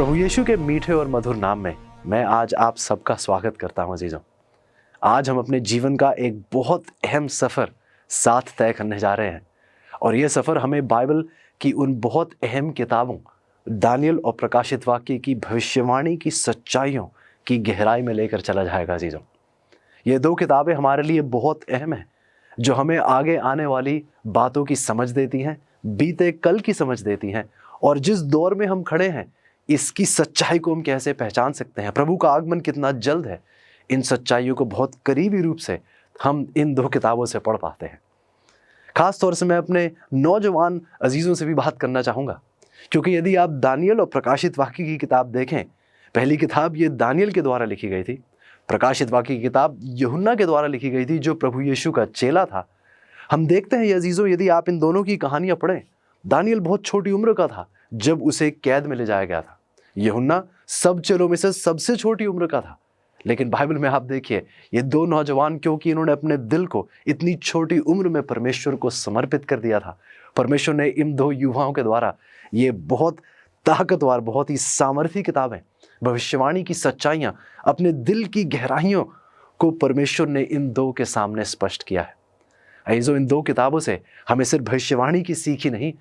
प्रभु यीशु के मीठे और मधुर नाम में मैं आज आप सबका स्वागत करता हूं अजीजों। आज हम अपने जीवन का एक बहुत अहम सफ़र साथ तय करने जा रहे हैं और ये सफ़र हमें बाइबल की उन बहुत अहम किताबों दानियल और प्रकाशित वाक्य की भविष्यवाणी की सच्चाइयों की गहराई में लेकर चला जाएगा अजीजों। ये दो किताबें हमारे लिए बहुत अहम हैं, जो हमें आगे आने वाली बातों की समझ देती हैं, बीते कल की समझ देती हैं और जिस दौर में हम खड़े हैं इसकी सच्चाई को हम कैसे पहचान सकते हैं, प्रभु का आगमन कितना जल्द है, इन सच्चाइयों को बहुत करीबी रूप से हम इन दो किताबों से पढ़ पाते हैं। खास तौर से मैं अपने नौजवान अजीज़ों से भी बात करना चाहूँगा, क्योंकि यदि आप दानियल और प्रकाशित वाक्य की किताब देखें, पहली किताब ये दानियल के द्वारा लिखी गई थी, प्रकाशित वाक्य की किताब यूहन्ना के द्वारा लिखी गई थी जो प्रभु यीशु का चेला था। हम देखते हैं अजीज़ों, यदि आप इन दोनों की कहानियाँ पढ़ें, दानियल बहुत छोटी उम्र का था जब उसे कैद में ले जाया गया था। यूहन्ना सब चेलों में से सबसे छोटी उम्र का था। लेकिन बाइबल में आप देखिए, ये दो नौजवान, क्योंकि इन्होंने अपने दिल को इतनी छोटी उम्र में परमेश्वर को समर्पित कर दिया था, परमेश्वर ने इन दो युवाओं के द्वारा ये बहुत ताकतवर, बहुत ही सामर्थी किताबें, भविष्यवाणी की सच्चाइयाँ, अपने दिल की गहराइयों को परमेश्वर ने इन दो के सामने स्पष्ट किया है। अजीजों, इन दो किताबों से हमें सिर्फ भविष्यवाणी की सीख ही नहीं,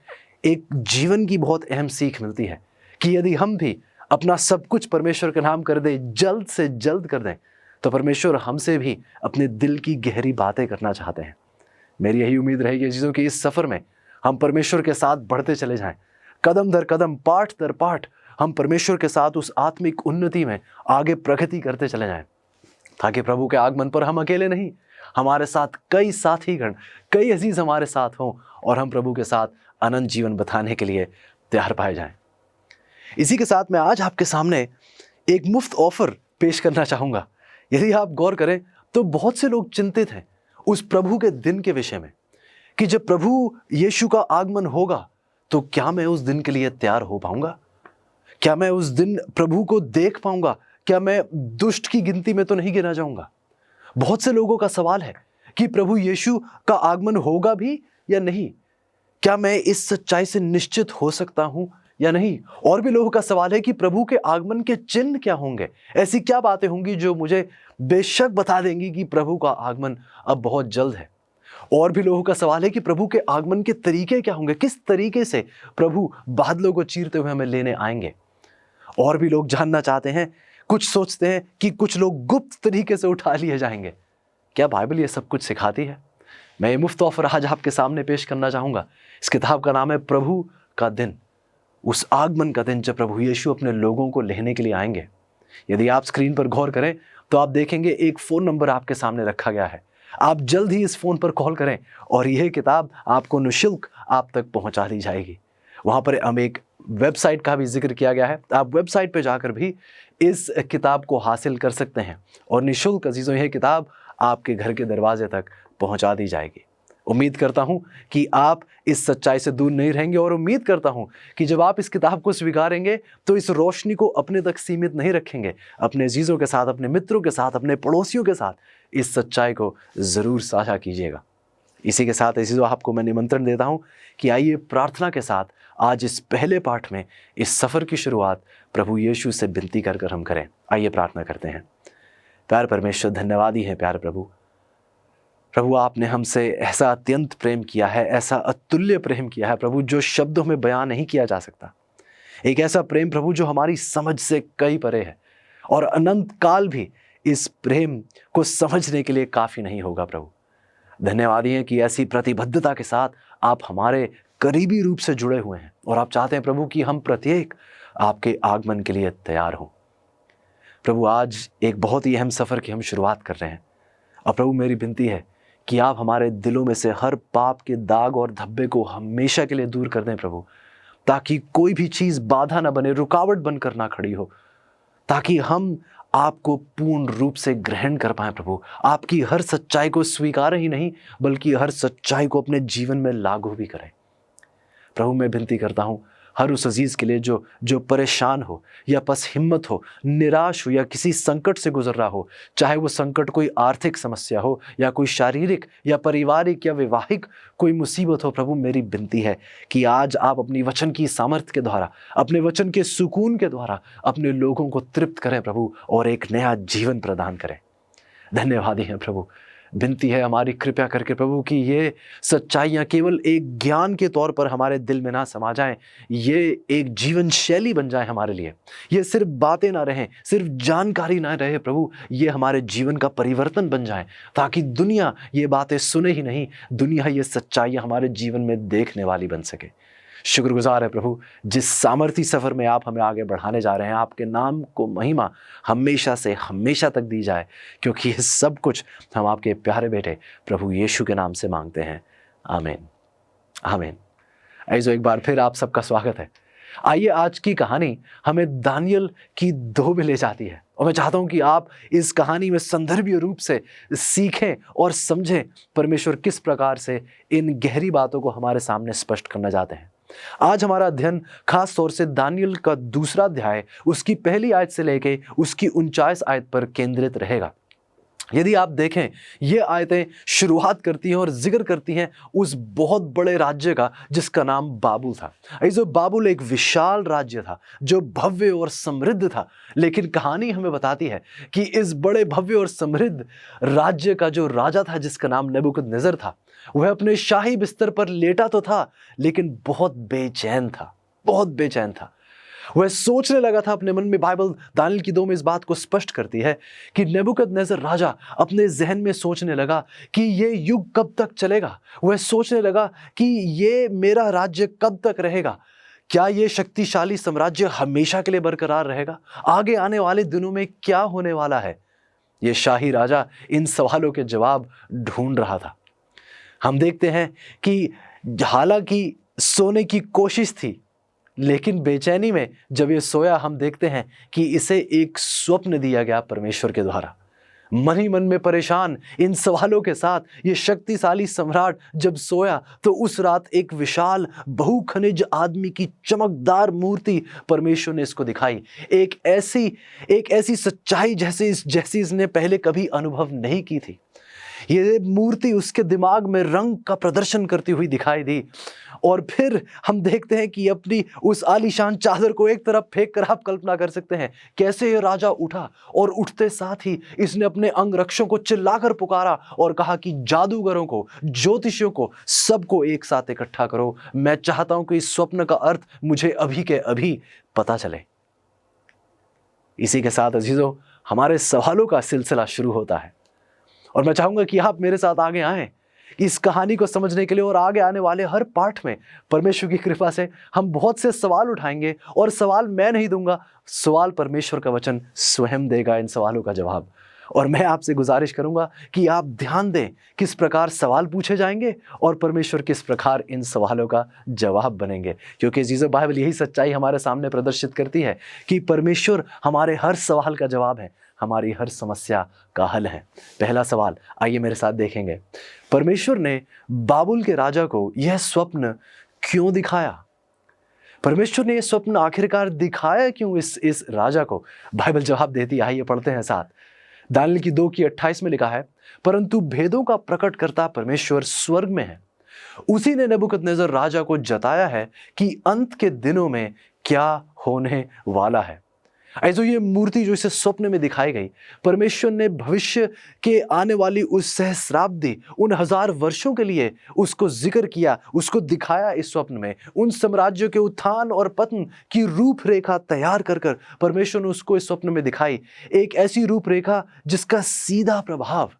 एक जीवन की बहुत अहम सीख मिलती है कि यदि हम भी अपना सब कुछ परमेश्वर के नाम कर दें, जल्द से जल्द कर दें, तो परमेश्वर हमसे भी अपने दिल की गहरी बातें करना चाहते हैं। मेरी यही उम्मीद रहेगी चीज़ों कि इस सफ़र में हम परमेश्वर के साथ बढ़ते चले जाएं, कदम दर कदम, पाठ दर पाठ हम परमेश्वर के साथ उस आत्मिक उन्नति में आगे प्रगति करते चले जाएं, ताकि प्रभु के आगमन पर हम अकेले नहीं, हमारे साथ कई साथीगण, कई अजीज़ हमारे साथ हों और हम प्रभु के साथ अनंत जीवन बिताने के लिए तैयार पाए जाएं। इसी के साथ मैं आज आपके सामने एक मुफ्त ऑफर पेश करना चाहूँगा। यदि आप गौर करें तो बहुत से लोग चिंतित हैं उस प्रभु के दिन के विषय में कि जब प्रभु यीशु का आगमन होगा तो क्या मैं उस दिन के लिए तैयार हो पाऊंगा, क्या मैं उस दिन प्रभु को देख पाऊंगा, क्या मैं दुष्ट की गिनती में तो नहीं गिना जाऊंगा। बहुत से लोगों का सवाल है कि प्रभु यीशु का आगमन होगा भी या नहीं, क्या मैं इस सच्चाई से निश्चित हो सकता हूं या नहीं। और भी लोगों का सवाल है कि प्रभु के आगमन के चिन्ह क्या होंगे, ऐसी क्या बातें होंगी जो मुझे बेशक बता देंगी कि प्रभु का आगमन अब बहुत जल्द है। और भी लोगों का सवाल है कि प्रभु के आगमन के तरीके क्या होंगे, किस तरीके से प्रभु बादलों को चीरते हुए हमें लेने आएंगे। और भी लोग जानना चाहते हैं, कुछ सोचते हैं कि कुछ लोग गुप्त तरीके से उठा लिए जाएंगे। क्या बाइबल ये सब कुछ सिखाती है? मैं ये मुफ्त ऑफर आज आपके सामने पेश करना चाहूँगा। इस किताब का नाम है प्रभु का दिन, उस आगमन का दिन जब प्रभु यीशु अपने लोगों को लेने के लिए आएंगे। यदि आप स्क्रीन पर गौर करें तो आप देखेंगे एक फ़ोन नंबर आपके सामने रखा गया है। आप जल्द ही इस फ़ोन पर कॉल करें और यह किताब आपको निःशुल्क आप तक पहुंचा दी जाएगी। वहाँ पर हम एक वेबसाइट का भी जिक्र किया गया है, आप वेबसाइट पर जाकर भी इस किताब को हासिल कर सकते हैं और निःशुल्क अजीज़ों यह किताब आपके घर के दरवाजे तक पहुँचा दी जाएगी। उम्मीद करता हूं कि आप इस सच्चाई से दूर नहीं रहेंगे और उम्मीद करता हूं कि जब आप इस किताब को स्वीकारेंगे तो इस रोशनी को अपने तक सीमित नहीं रखेंगे, अपने अजीज़ों के साथ, अपने मित्रों के साथ, अपने पड़ोसियों के साथ इस सच्चाई को ज़रूर साझा कीजिएगा। इसी के साथ अजीज़ों, आपको मैं निमंत्रण देता हूं कि आइए प्रार्थना के साथ आज इस पहले पाठ में इस सफ़र की शुरुआत प्रभु यीशु से विनती कर हम करें। आइए प्रार्थना करते हैं। प्यार परमेश्वर, धन्यवादी है प्यार प्रभु, आपने हमसे ऐसा अत्यंत प्रेम किया है, ऐसा अतुल्य प्रेम किया है प्रभु, जो शब्दों में बयां नहीं किया जा सकता। एक ऐसा प्रेम प्रभु जो हमारी समझ से कई परे है और अनंत काल भी इस प्रेम को समझने के लिए काफ़ी नहीं होगा प्रभु। धन्यवादी हैं कि ऐसी प्रतिबद्धता के साथ आप हमारे करीबी रूप से जुड़े हुए हैं और आप चाहते हैं प्रभु कि हम प्रत्येक आपके आगमन के लिए तैयार हों। प्रभु, आज एक बहुत ही अहम सफ़र की हम शुरुआत कर रहे हैं और प्रभु मेरी विनती है कि आप हमारे दिलों में से हर पाप के दाग और धब्बे को हमेशा के लिए दूर कर दें प्रभु, ताकि कोई भी चीज़ बाधा ना बने, रुकावट बनकर ना खड़ी हो, ताकि हम आपको पूर्ण रूप से ग्रहण कर पाएं प्रभु, आपकी हर सच्चाई को स्वीकार ही नहीं बल्कि हर सच्चाई को अपने जीवन में लागू भी करें। प्रभु मैं विनती करता हूँ, हर उस अजीज़ के लिए जो जो परेशान हो या बस हिम्मत हो, निराश हो या किसी संकट से गुजर रहा हो, चाहे वो संकट कोई आर्थिक समस्या हो या कोई शारीरिक या पारिवारिक या वैवाहिक कोई मुसीबत हो। प्रभु, मेरी विनती है कि आज आप अपनी वचन की सामर्थ्य के द्वारा, अपने वचन के सुकून के द्वारा अपने लोगों को तृप्त करें प्रभु, और एक नया जीवन प्रदान करें। धन्यवादी हैं प्रभु। विनती है हमारी, कृपया करके प्रभु कि ये सच्चाइयाँ केवल एक ज्ञान के तौर पर हमारे दिल में ना समा जाएं, ये एक जीवन शैली बन जाए हमारे लिए। ये सिर्फ बातें ना रहें, सिर्फ जानकारी ना रहे प्रभु, ये हमारे जीवन का परिवर्तन बन जाए, ताकि दुनिया ये बातें सुने ही नहीं, दुनिया ये सच्चाइयाँ हमारे जीवन में देखने वाली बन सके। शुक्रगुजार है प्रभु, जिस सामर्थी सफ़र में आप हमें आगे बढ़ाने जा रहे हैं, आपके नाम को महिमा हमेशा से हमेशा तक दी जाए, क्योंकि ये सब कुछ हम आपके प्यारे बेटे प्रभु यीशु के नाम से मांगते हैं। आमीन, आमीन। ऐसो एक बार फिर आप सबका स्वागत है। आइए, आज की कहानी हमें दानियल की 2 में ले जाती है, और मैं चाहता हूं कि आप इस कहानी में संदर्भीय रूप से सीखें और समझें परमेश्वर किस प्रकार से इन गहरी बातों को हमारे सामने स्पष्ट करना चाहते हैं। आज हमारा अध्ययन खास तौर से दानियल का 2 अध्याय, उसकी पहली आयत से लेके उसकी 49 आयत पर केंद्रित रहेगा। यदि आप देखें, ये आयतें शुरुआत करती हैं और जिक्र करती हैं उस बहुत बड़े राज्य का जिसका नाम बाबुल था। ऐसे बाबुल एक विशाल राज्य था जो भव्य और समृद्ध था, लेकिन कहानी हमें बताती है कि इस बड़े भव्य और समृद्ध राज्य का जो राजा था, जिसका नाम नेबुकदनेस्सर था, वह अपने शाही बिस्तर पर लेटा तो था, लेकिन बहुत बेचैन था, बहुत बेचैन था। वह सोचने लगा था अपने मन में। बाइबल दानियल की 2 में इस बात को स्पष्ट करती है कि नेबुकदनेस्सर राजा अपने जहन में सोचने लगा कि ये युग कब तक चलेगा। वह सोचने लगा कि ये मेरा राज्य कब तक रहेगा, क्या ये शक्तिशाली साम्राज्य हमेशा के लिए बरकरार रहेगा, आगे आने वाले दिनों में क्या होने वाला है। ये शाही राजा इन सवालों के जवाब ढूंढ रहा था। हम देखते हैं कि हालांकि सोने की कोशिश थी, लेकिन बेचैनी में जब ये सोया, हम देखते हैं कि इसे एक स्वप्न दिया गया परमेश्वर के द्वारा। मन ही मन में परेशान इन सवालों के साथ ये शक्तिशाली सम्राट जब सोया, तो उस रात एक विशाल बहुखनिज आदमी की चमकदार मूर्ति परमेश्वर ने इसको दिखाई। एक ऐसी सच्चाई जैसी इसने पहले कभी अनुभव नहीं की थी। ये मूर्ति उसके दिमाग में रंग का प्रदर्शन करती हुई दिखाई दी, और फिर हम देखते हैं कि अपनी उस आलीशान चादर को एक तरफ फेंक कर आप कल्पना कर सकते हैं कैसे ये राजा उठा, और उठते साथ ही इसने अपने अंगरक्षकों को चिल्लाकर पुकारा और कहा कि जादूगरों को, ज्योतिषियों को, सबको एक साथ इकट्ठा करो। मैं चाहता हूं कि इस स्वप्न का अर्थ मुझे अभी के अभी पता चले। इसी के साथ अजीजों, हमारे सवालों का सिलसिला शुरू होता है, और मैं चाहूंगा कि आप मेरे साथ आगे आएं इस कहानी को समझने के लिए। और आगे आने वाले हर पाठ में परमेश्वर की कृपा से हम बहुत से सवाल उठाएंगे, और सवाल मैं नहीं दूंगा, सवाल परमेश्वर का वचन स्वयं देगा इन सवालों का जवाब। और मैं आपसे गुजारिश करूंगा कि आप ध्यान दें किस प्रकार सवाल पूछे जाएंगे और परमेश्वर किस प्रकार इन सवालों का जवाब बनेंगे, क्योंकि जीसस बाइबल यही सच्चाई हमारे सामने प्रदर्शित करती है कि परमेश्वर हमारे हर सवाल का जवाब है, हमारी हर समस्या का हल है। पहला सवाल आइए मेरे साथ देखेंगे। परमेश्वर ने बाबुल के राजा को यह स्वप्न क्यों दिखाया? परमेश्वर ने यह स्वप्न आखिरकार दिखाया क्यों इस राजा को? बाइबल जवाब देती है, आइए पढ़ते हैं साथ। दानियल की 2 की 28 में लिखा है, परंतु भेदों का प्रकट करता परमेश्वर स्वर्ग में है, उसी ने नेबुकदनेस्सर राजा को जताया है कि अंत के दिनों में क्या होने वाला है। ऐसे ये मूर्ति जो इसे स्वप्न में दिखाई गई, परमेश्वर ने भविष्य के आने वाली उस सहस्राब्दी, उन 1000 वर्षों के लिए उसको जिक्र किया, उसको दिखाया इस स्वप्न में। उन साम्राज्यों के उत्थान और पतन की रूपरेखा तैयार कर कर परमेश्वर ने उसको इस स्वप्न में दिखाई। एक ऐसी रूपरेखा जिसका सीधा प्रभाव,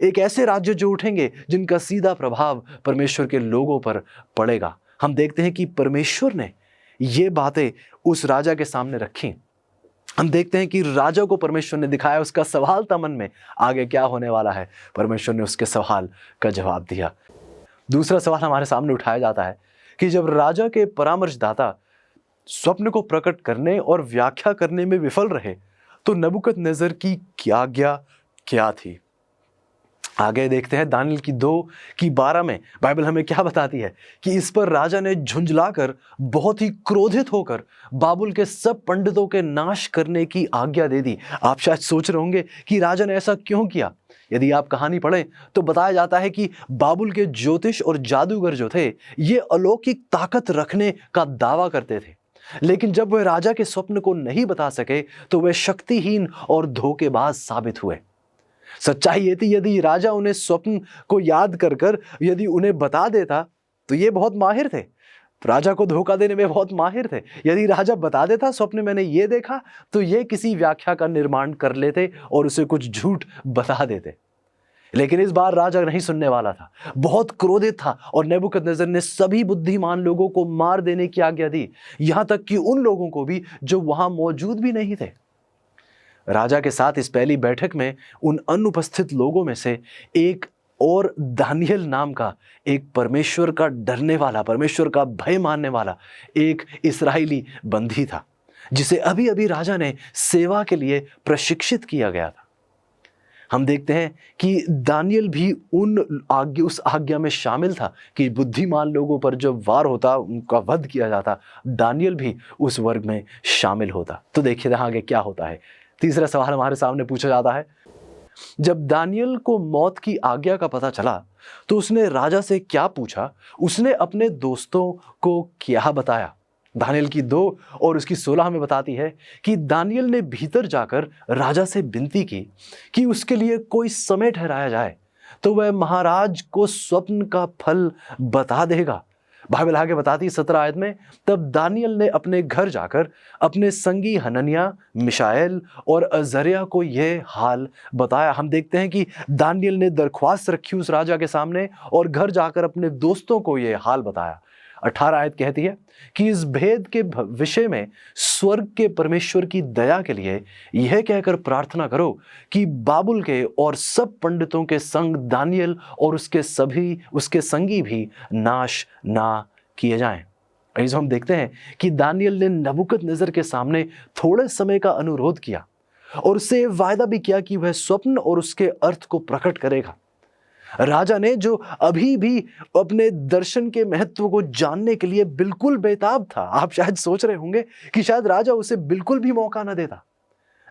एक ऐसे राज्य जो उठेंगे जिनका सीधा प्रभाव परमेश्वर के लोगों पर पड़ेगा। हम देखते हैं कि परमेश्वर ने ये बातें उस राजा के सामने रखी। हम देखते हैं कि राजा को परमेश्वर ने दिखाया, उसका सवाल था मन में, आगे क्या होने वाला है। परमेश्वर ने उसके सवाल का जवाब दिया। दूसरा सवाल हमारे सामने उठाया जाता है कि जब राजा के परामर्शदाता स्वप्न को प्रकट करने और व्याख्या करने में विफल रहे, तो नेबुकदनेस्सर की क्या आज्ञा क्या थी? आगे देखते हैं दानियल की 2:12 में बाइबल हमें क्या बताती है कि इस पर राजा ने झुंझलाकर बहुत ही क्रोधित होकर बाबुल के सब पंडितों के नाश करने की आज्ञा दे दी। आप शायद सोच रहे होंगे कि राजा ने ऐसा क्यों किया। यदि आप कहानी पढ़ें तो बताया जाता है कि बाबुल के ज्योतिष और जादूगर जो थे ये अलौकिक ताकत रखने का दावा करते थे, लेकिन जब वे राजा के स्वप्न को नहीं बता सके तो वे शक्तिहीन और धोखेबाज साबित हुए। सच्चाई ये थी, यदि राजा उन्हें स्वप्न को याद कर कर यदि उन्हें बता देता तो ये बहुत माहिर थे, राजा को धोखा देने में बहुत माहिर थे। यदि राजा बता देता स्वप्न मैंने ये देखा तो ये किसी व्याख्या का निर्माण कर लेते और उसे कुछ झूठ बता देते। लेकिन इस बार राजा नहीं सुनने वाला था, बहुत क्रोधित था और नेबूकदनेस्सर ने सभी बुद्धिमान लोगों को मार देने की आज्ञा दी, यहां तक कि उन लोगों को भी जो वहां मौजूद भी नहीं थे। राजा के साथ इस पहली बैठक में उन अनुपस्थित लोगों में से एक और दानियल नाम का एक परमेश्वर का डरने वाला, परमेश्वर का भय मानने वाला एक इस्राएली बंदी था, जिसे अभी अभी राजा ने सेवा के लिए प्रशिक्षित किया गया था। हम देखते हैं कि दानियल भी उस आज्ञा में शामिल था कि बुद्धिमान लोगों पर जब वार होता उनका वध किया जाता, दानियल भी उस वर्ग में शामिल होता। तो देखिए आगे क्या होता है। तीसरा सवाल हमारे सामने पूछा जाता है, जब दानियल को मौत की आज्ञा का पता चला तो उसने राजा से क्या पूछा, उसने अपने दोस्तों को क्या बताया। दानियल की 2 और उसकी 16 में बताती है कि दानियल ने भीतर जाकर राजा से विनती की कि उसके लिए कोई समय ठहराया जाए तो वह महाराज को स्वप्न का फल बता देगा। बाइबल आगे बताती है 17 आयत में, तब दानियल ने अपने घर जाकर अपने संगी हनन्याह, मिशाएल और अजर्याह को यह हाल बताया। हम देखते हैं कि दानियल ने दरख्वास्त रखी उस राजा के सामने और घर जाकर अपने दोस्तों को यह हाल बताया। 18 आयत कहती है कि इस भेद के विषय में स्वर्ग के परमेश्वर की दया के लिए यह कहकर प्रार्थना करो कि बाबुल के और सब पंडितों के संग दानियल और उसके संगी भी नाश ना किए जाएं। ऐसे हम देखते हैं कि दानियल ने नबूकदनेस्सर के सामने थोड़े समय का अनुरोध किया और उससे वायदा भी किया कि वह स्वप्न और उसके अर्थ को प्रकट करेगा। राजा ने, जो अभी भी अपने दर्शन के महत्व को जानने के लिए बिल्कुल बेताब था, आप शायद सोच रहे होंगे कि शायद राजा उसे बिल्कुल भी मौका न देता,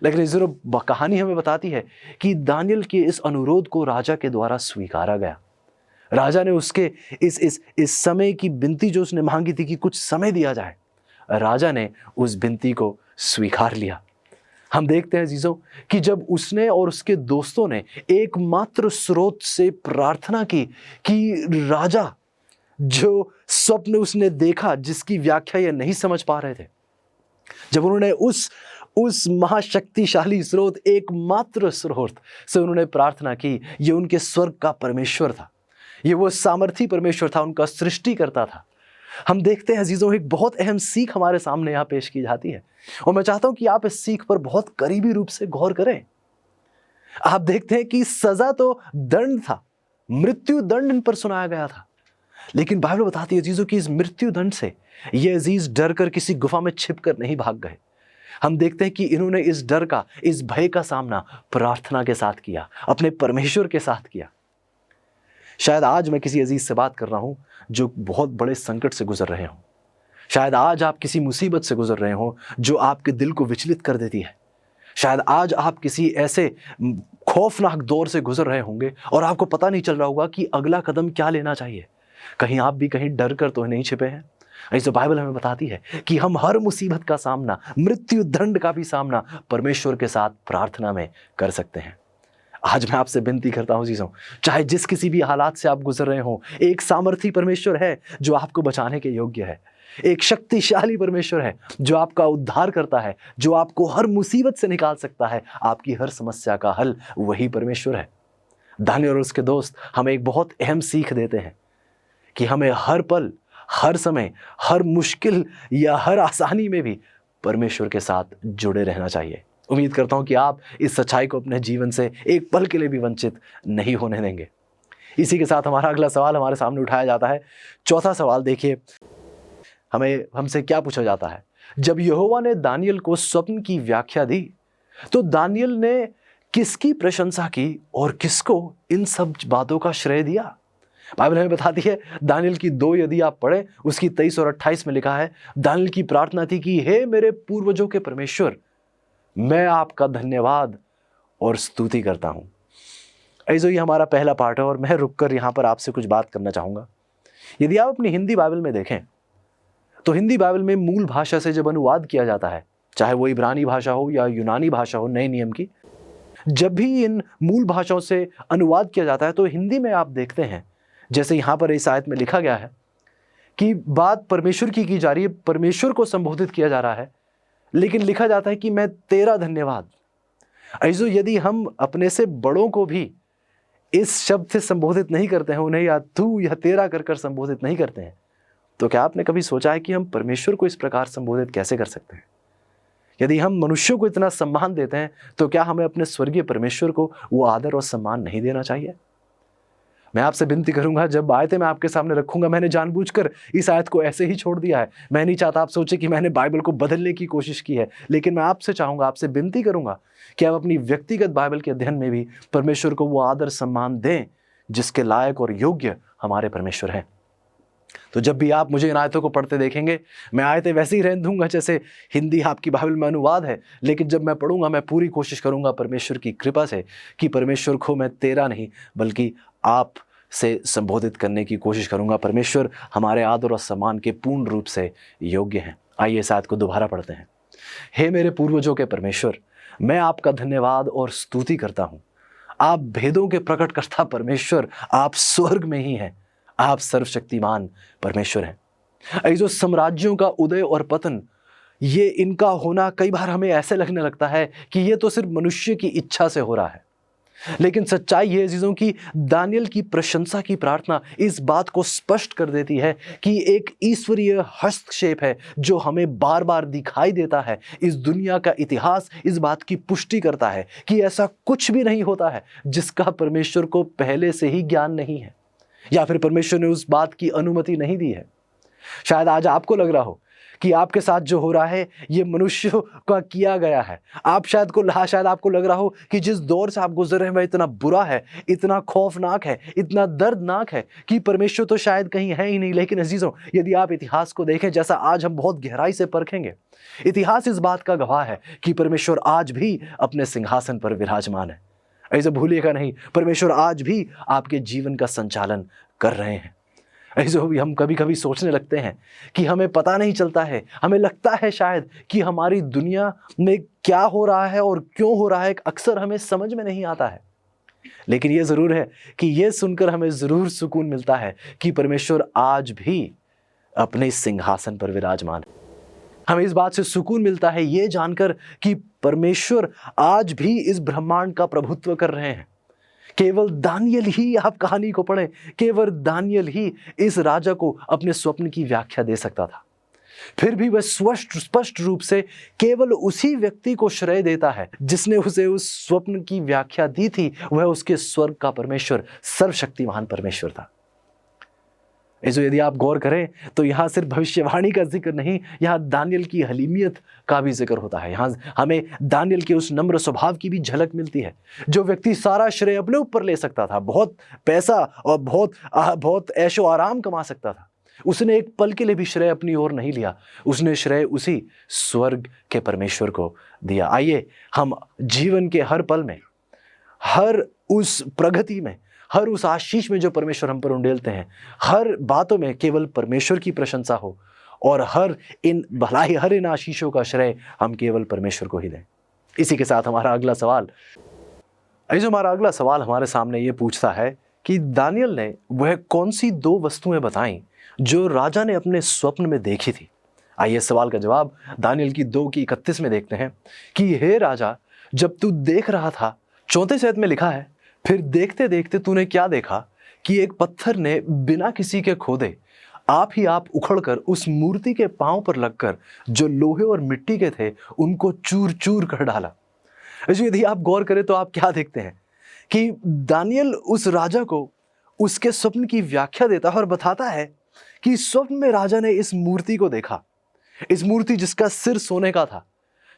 लेकिन जरूर कहानी हमें बताती है कि दानियल के इस अनुरोध को राजा के द्वारा स्वीकारा गया। राजा ने उसके इस समय की विनती जो उसने मांगी थी कि कुछ समय दिया जाए, राजा ने उस विनती को स्वीकार लिया। हम देखते हैं अजीजों कि जब उसने और उसके दोस्तों ने एकमात्र स्रोत से प्रार्थना की कि राजा जो स्वप्न उसने देखा, जिसकी व्याख्या ये नहीं समझ पा रहे थे, जब उन्होंने उस महाशक्तिशाली स्रोत, एकमात्र स्रोत से उन्होंने प्रार्थना की, ये उनके स्वर्ग का परमेश्वर था, ये वो सामर्थी परमेश्वर था, उनका सृष्टिकर्ता था। हम देखते हैं अजीजों एक बहुत अहम सीख हमारे सामने यहाँ पेश की जाती है और मैं चाहता हूं कि आप इस सीख पर बहुत करीबी रूप से गौर करें। आप देखते हैं कि सजा तो दंड था, मृत्यु दंड इन पर सुनाया गया था, लेकिन बाइबल बताती है अजीजों कि इस मृत्यु दंड से ये अजीज डर कर किसी गुफा में छिप कर नहीं भाग गए। हम देखते हैं कि इन्होंने इस डर का, इस भय का सामना प्रार्थना के साथ किया, अपने परमेश्वर के साथ किया। शायद आज मैं किसी अजीज से बात कर रहा हूं जो बहुत बड़े संकट से गुजर रहे हों। शायद आज आप किसी मुसीबत से गुजर रहे हो जो आपके दिल को विचलित कर देती है। शायद आज आप किसी ऐसे खौफनाक दौर से गुजर रहे होंगे और आपको पता नहीं चल रहा होगा कि अगला कदम क्या लेना चाहिए। कहीं आप भी कहीं डर कर तो नहीं छिपे हैं। ऐसे बाइबल हमें बताती है कि हम हर मुसीबत का सामना, मृत्यु दंड का भी सामना परमेश्वर के साथ प्रार्थना में कर सकते हैं। आज मैं आपसे विनती करता हूं जीजों, चाहे जिस किसी भी हालात से आप गुजर रहे हो, एक सामर्थी परमेश्वर है जो आपको बचाने के योग्य है। एक शक्तिशाली परमेश्वर है जो आपका उद्धार करता है, जो आपको हर मुसीबत से निकाल सकता है। आपकी हर समस्या का हल वही परमेश्वर है। दानियल और उसके दोस्त हमें एक बहुत अहम सीख देते हैं कि हमें हर पल, हर समय, हर मुश्किल या हर आसानी में भी परमेश्वर के साथ जुड़े रहना चाहिए। उम्मीद करता हूं कि आप इस सच्चाई को अपने जीवन से एक पल के लिए भी वंचित नहीं होने देंगे। इसी के साथ हमारा अगला सवाल हमारे सामने उठाया जाता है। चौथा सवाल देखिए, हमसे क्या पूछा जाता है, जब यहोवा ने दानियल को स्वप्न की व्याख्या दी तो दानियल ने किसकी प्रशंसा की और किसको इन सब बातों का श्रेय दिया? बाइबल हमें बताती है, दानियल की 2 यदि आप पढ़ें, उसकी 23 और 28 में लिखा है, दानियल की प्रार्थना थी कि हे मेरे पूर्वजों के परमेश्वर, मैं आपका धन्यवाद और स्तुति करता हूं। ऐसे ये हमारा पहला पार्ट है और मैं रुककर यहां पर आपसे कुछ बात करना चाहूंगा। यदि आप अपनी हिंदी बाइबल में देखें तो हिंदी बाइबल में मूल भाषा से जब अनुवाद किया जाता है, चाहे वो इब्रानी भाषा हो या यूनानी भाषा हो नए नियम की, जब भी इन मूल भाषाओं से अनुवाद किया जाता है तो हिंदी में आप देखते हैं, जैसे यहां पर इस आयत में लिखा गया है कि बात परमेश्वर की जा रही है, परमेश्वर को संबोधित किया जा रहा है, लेकिन लिखा जाता है कि मैं तेरा धन्यवाद। ऐसो यदि हम अपने से बड़ों को भी इस शब्द से संबोधित नहीं करते हैं, उन्हें या तू या तेरा कर कर संबोधित नहीं करते हैं, तो क्या आपने कभी सोचा है कि हम परमेश्वर को इस प्रकार संबोधित कैसे कर सकते हैं? यदि हम मनुष्यों को इतना सम्मान देते हैं तो क्या हमें अपने स्वर्गीय परमेश्वर को वो आदर और सम्मान नहीं देना चाहिए? मैं आपसे विनती करूंगा, जब आयतें मैं आपके सामने रखूंगा, मैंने जानबूझकर इस आयत को ऐसे ही छोड़ दिया है। मैं नहीं चाहता आप सोचे कि मैंने बाइबल को बदलने की कोशिश की है, लेकिन मैं आपसे चाहूंगा, आपसे विनती करूंगा कि आप अपनी व्यक्तिगत बाइबल के अध्ययन में भी परमेश्वर को वो आदर सम्मान दें जिसके लायक और योग्य हमारे परमेश्वर हैं। तो जब भी आप मुझे इन आयतों को पढ़ते देखेंगे, मैं आयतें वैसे ही रहने दूंगा जैसे हिंदी आपकी बाइबल में अनुवाद है, लेकिन जब मैं पढ़ूंगा मैं पूरी कोशिश करूंगा परमेश्वर की कृपा से कि परमेश्वर को मैं तेरा नहीं बल्कि आप से संबोधित करने की कोशिश करूंगा। परमेश्वर हमारे आदर और सम्मान के पूर्ण रूप से योग्य हैं। आइए इस आयत को दोबारा पढ़ते हैं। हे मेरे पूर्वजों के परमेश्वर, मैं आपका धन्यवाद और स्तुति करता हूं। आप भेदों के प्रकटकर्ता परमेश्वर, आप स्वर्ग में ही हैं, आप सर्वशक्तिमान परमेश्वर हैं। ऐसो साम्राज्यों का उदय और पतन, ये इनका होना कई बार हमें ऐसे लगने लगता है कि ये तो सिर्फ मनुष्य की इच्छा से हो रहा है, लेकिन सच्चाई ये अजीजों की दानियल की प्रशंसा की प्रार्थना इस बात को स्पष्ट कर देती है कि एक ईश्वरीय हस्तक्षेप है जो हमें बार बार दिखाई देता है। इस दुनिया का इतिहास इस बात की पुष्टि करता है कि ऐसा कुछ भी नहीं होता है जिसका परमेश्वर को पहले से ही ज्ञान नहीं है या फिर परमेश्वर ने उस बात की अनुमति नहीं दी है। शायद आज आपको लग रहा हो कि आपके साथ जो हो रहा है ये मनुष्यों का किया गया है। शायद आपको लग रहा हो कि जिस दौर से आप गुजर रहे हैं वह इतना बुरा है, इतना खौफनाक है, इतना दर्दनाक है कि परमेश्वर तो शायद कहीं है ही नहीं। लेकिन अजीजों, यदि आप इतिहास को देखें, जैसा आज हम बहुत गहराई से परखेंगे, इतिहास इस बात का गवाह है कि परमेश्वर आज भी अपने सिंहासन पर विराजमान है। ऐसे भूलिएगा नहीं, परमेश्वर आज भी आपके जीवन का संचालन कर रहे हैं। ऐसे भी हम कभी कभी सोचने लगते हैं कि हमें पता नहीं चलता है, हमें लगता है शायद कि हमारी दुनिया में क्या हो रहा है और क्यों हो रहा है अक्सर हमें समझ में नहीं आता है। लेकिन ये ज़रूर है कि ये सुनकर हमें ज़रूर सुकून मिलता है कि परमेश्वर आज भी अपने सिंहासन पर विराजमान है। हमें इस बात से सुकून मिलता है ये जानकर कि परमेश्वर आज भी इस ब्रह्मांड का प्रभुत्व कर रहे हैं। केवल दानियल ही, आप कहानी को पढ़ें, केवल दानियल ही इस राजा को अपने स्वप्न की व्याख्या दे सकता था। फिर भी वह स्पष्ट रूप से केवल उसी व्यक्ति को श्रेय देता है जिसने उसे उस स्वप्न की व्याख्या दी थी। वह उसके स्वर्ग का परमेश्वर, सर्वशक्तिमान परमेश्वर था। ऐसे यदि आप गौर करें तो यहाँ सिर्फ भविष्यवाणी का जिक्र नहीं, यहाँ दानियल की हलीमियत का भी जिक्र होता है। यहाँ हमें दानियल के उस नम्र स्वभाव की भी झलक मिलती है। जो व्यक्ति सारा श्रेय अपने ऊपर ले सकता था, बहुत पैसा और बहुत ऐशो आराम कमा सकता था, उसने एक पल के लिए भी श्रेय अपनी ओर नहीं लिया। उसने श्रेय उसी स्वर्ग के परमेश्वर को दिया। आइए हम जीवन के हर पल में, हर उस प्रगति में, हर उस आशीष में जो परमेश्वर हम पर उंडेलते हैं, हर बातों में केवल परमेश्वर की प्रशंसा हो और हर इन आशीषों का श्रेय हम केवल परमेश्वर को ही दें। इसी के साथ हमारा अगला सवाल हमारे सामने ये पूछता है कि दानियल ने वह कौन सी 2 वस्तुएं बताई जो राजा ने अपने स्वप्न में देखी थी। आइए सवाल का जवाब दानियल की 2:31 में देखते हैं कि हे राजा, जब तू देख रहा था, 34 आयत में लिखा है, फिर देखते देखते तूने क्या देखा कि एक पत्थर ने बिना किसी के खोदे आप ही आप उखड़कर उस मूर्ति के पांव पर लगकर जो लोहे और मिट्टी के थे उनको चूर चूर कर डाला। यदि आप गौर करें तो आप क्या देखते हैं कि दानियल उस राजा को उसके स्वप्न की व्याख्या देता है और बताता है कि स्वप्न में राजा ने इस मूर्ति को देखा। इस मूर्ति जिसका सिर सोने का था,